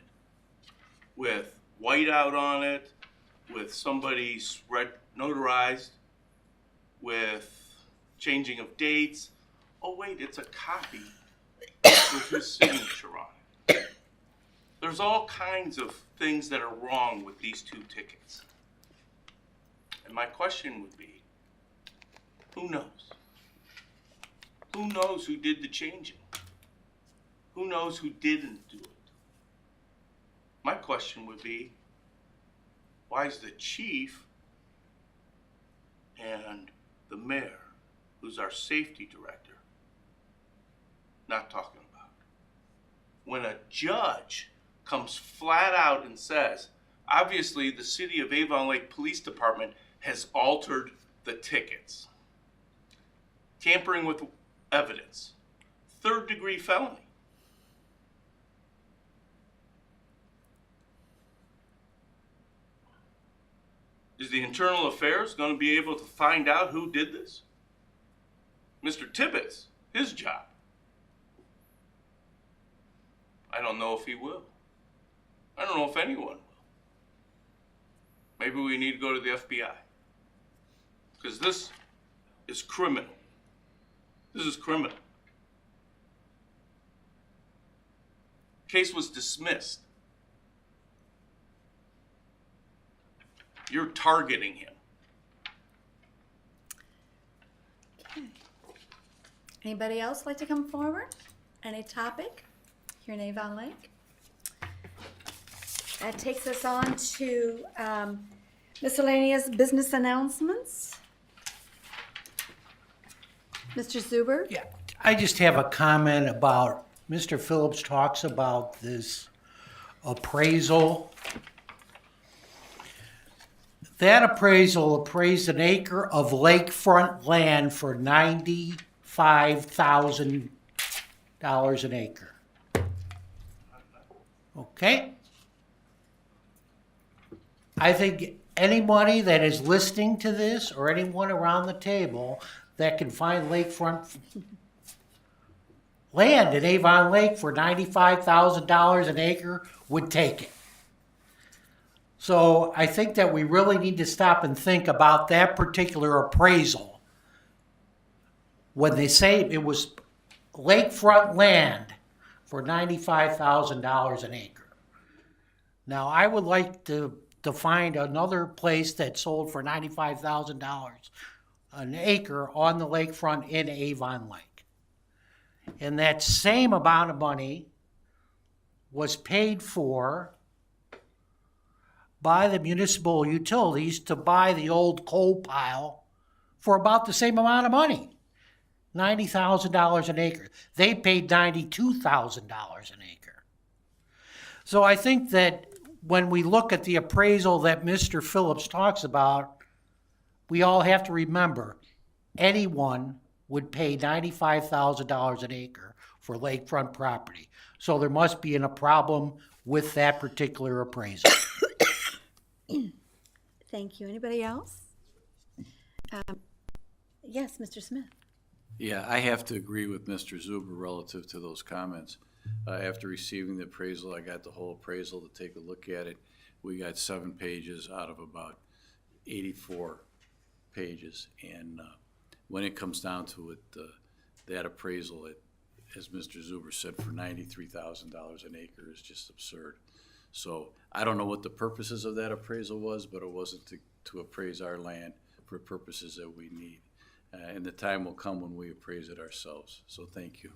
with whiteout on it, with somebody's notarized, with changing of dates. Oh wait, it's a copy with his signature on it. There's all kinds of things that are wrong with these two tickets. And my question would be, who knows? Who knows who did the changing? Who knows who didn't do it? My question would be, why is the chief and the mayor, who's our safety director, not talking about it? When a judge comes flat out and says, obviously the city of Avon Lake Police Department has altered the tickets. Tampering with evidence, 3rd-degree felony. Is the Internal Affairs going to be able to find out who did this? Mr. Tibbetts, his job. I don't know if he will. I don't know if anyone will. Maybe we need to go to the FBI. Because this is criminal. This is criminal. Case was dismissed. You're targeting him. Anybody else like to come forward? Any topic here in Avon Lake? That takes us on to miscellaneous business announcements. Mr. Zuber? Yeah, I just have a comment about, Mr. Phillips talks about this appraisal. That appraisal appraised an acre of lakefront land for $95,000 an acre. Okay? I think anybody that is listening to this, or anyone around the table that can find lakefront land in Avon Lake for $95,000 an acre would take it. So I think that we really need to stop and think about that particular appraisal. When they say it was lakefront land for $95,000 an acre. Now, I would like to find another place that sold for $95,000 an acre on the lakefront in Avon Lake. And that same amount of money was paid for by the municipal utilities to buy the old coal pile for about the same amount of money, $90,000 an acre. They paid $92,000 an acre. So I think that when we look at the appraisal that Mr. Phillips talks about, we all have to remember anyone would pay $95,000 an acre for lakefront property. So there must be a problem with that particular appraisal. Thank you. Anybody else? Yes, Mr. Smith. Yeah, I have to agree with Mr. Zuber relative to those comments. After receiving the appraisal, I got the whole appraisal to take a look at it. We got 7 pages out of about 84 pages. And when it comes down to it, that appraisal, as Mr. Zuber said, for $93,000 an acre is just absurd. So I don't know what the purposes of that appraisal was, but it wasn't to appraise our land for purposes that we need. And the time will come when we appraise it ourselves. So thank you.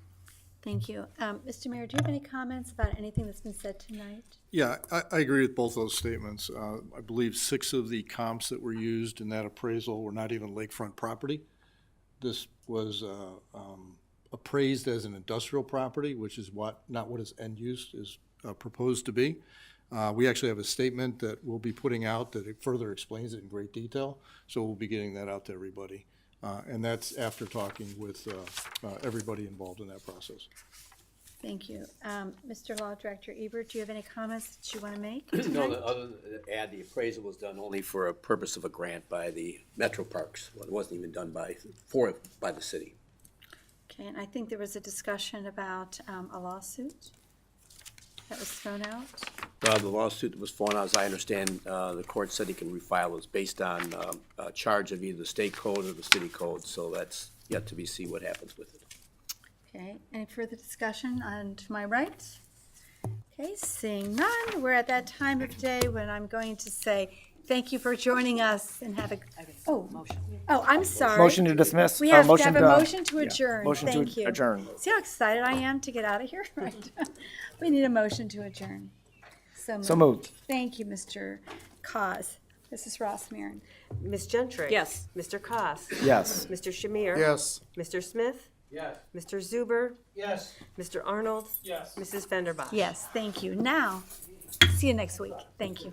Thank you. Mr. Mayor, do you have any comments about anything that's been said tonight? Yeah, I agree with both those statements. I believe 6 of the comps that were used in that appraisal were not even lakefront property. This was appraised as an industrial property, which is not what its end use is proposed to be. We actually have a statement that we'll be putting out that it further explains it in great detail, so we'll be getting that out to everybody. And that's after talking with everybody involved in that process. Thank you. Mr. Law Director Ebert, do you have any comments that you want to make? No, other than to add, the appraisal was done only for a purpose of a grant by the Metro Parks. Well, it wasn't even done by the city. Okay, and I think there was a discussion about a lawsuit that was thrown out. The lawsuit that was thrown out, as I understand, the court said he can refile. It was based on a charge of either the state code or the city code, so that's yet to be seen what happens with it. Okay, any further discussion on to my right? Okay, seeing none, we're at that time of day when I'm going to say thank you for joining us and have a, I'm sorry. Motion to dismiss. We have to motion have a motion to adjourn. Motion Thank to you. adjourn. See how excited I am to get out of here? Right. We need a motion to adjourn. So moved. Thank you, Mr. Cos. This is Ross Marin. Ms. Gentry? Yes. Mr. Koss? Yes. Mr. Shamir? Yes. Mr. Smith? Yes. Mr. Zuber? Yes. Mr. Arnold? Yes. Mrs. Fenderbosh? Yes, thank you. Now, see you next week. Thank you.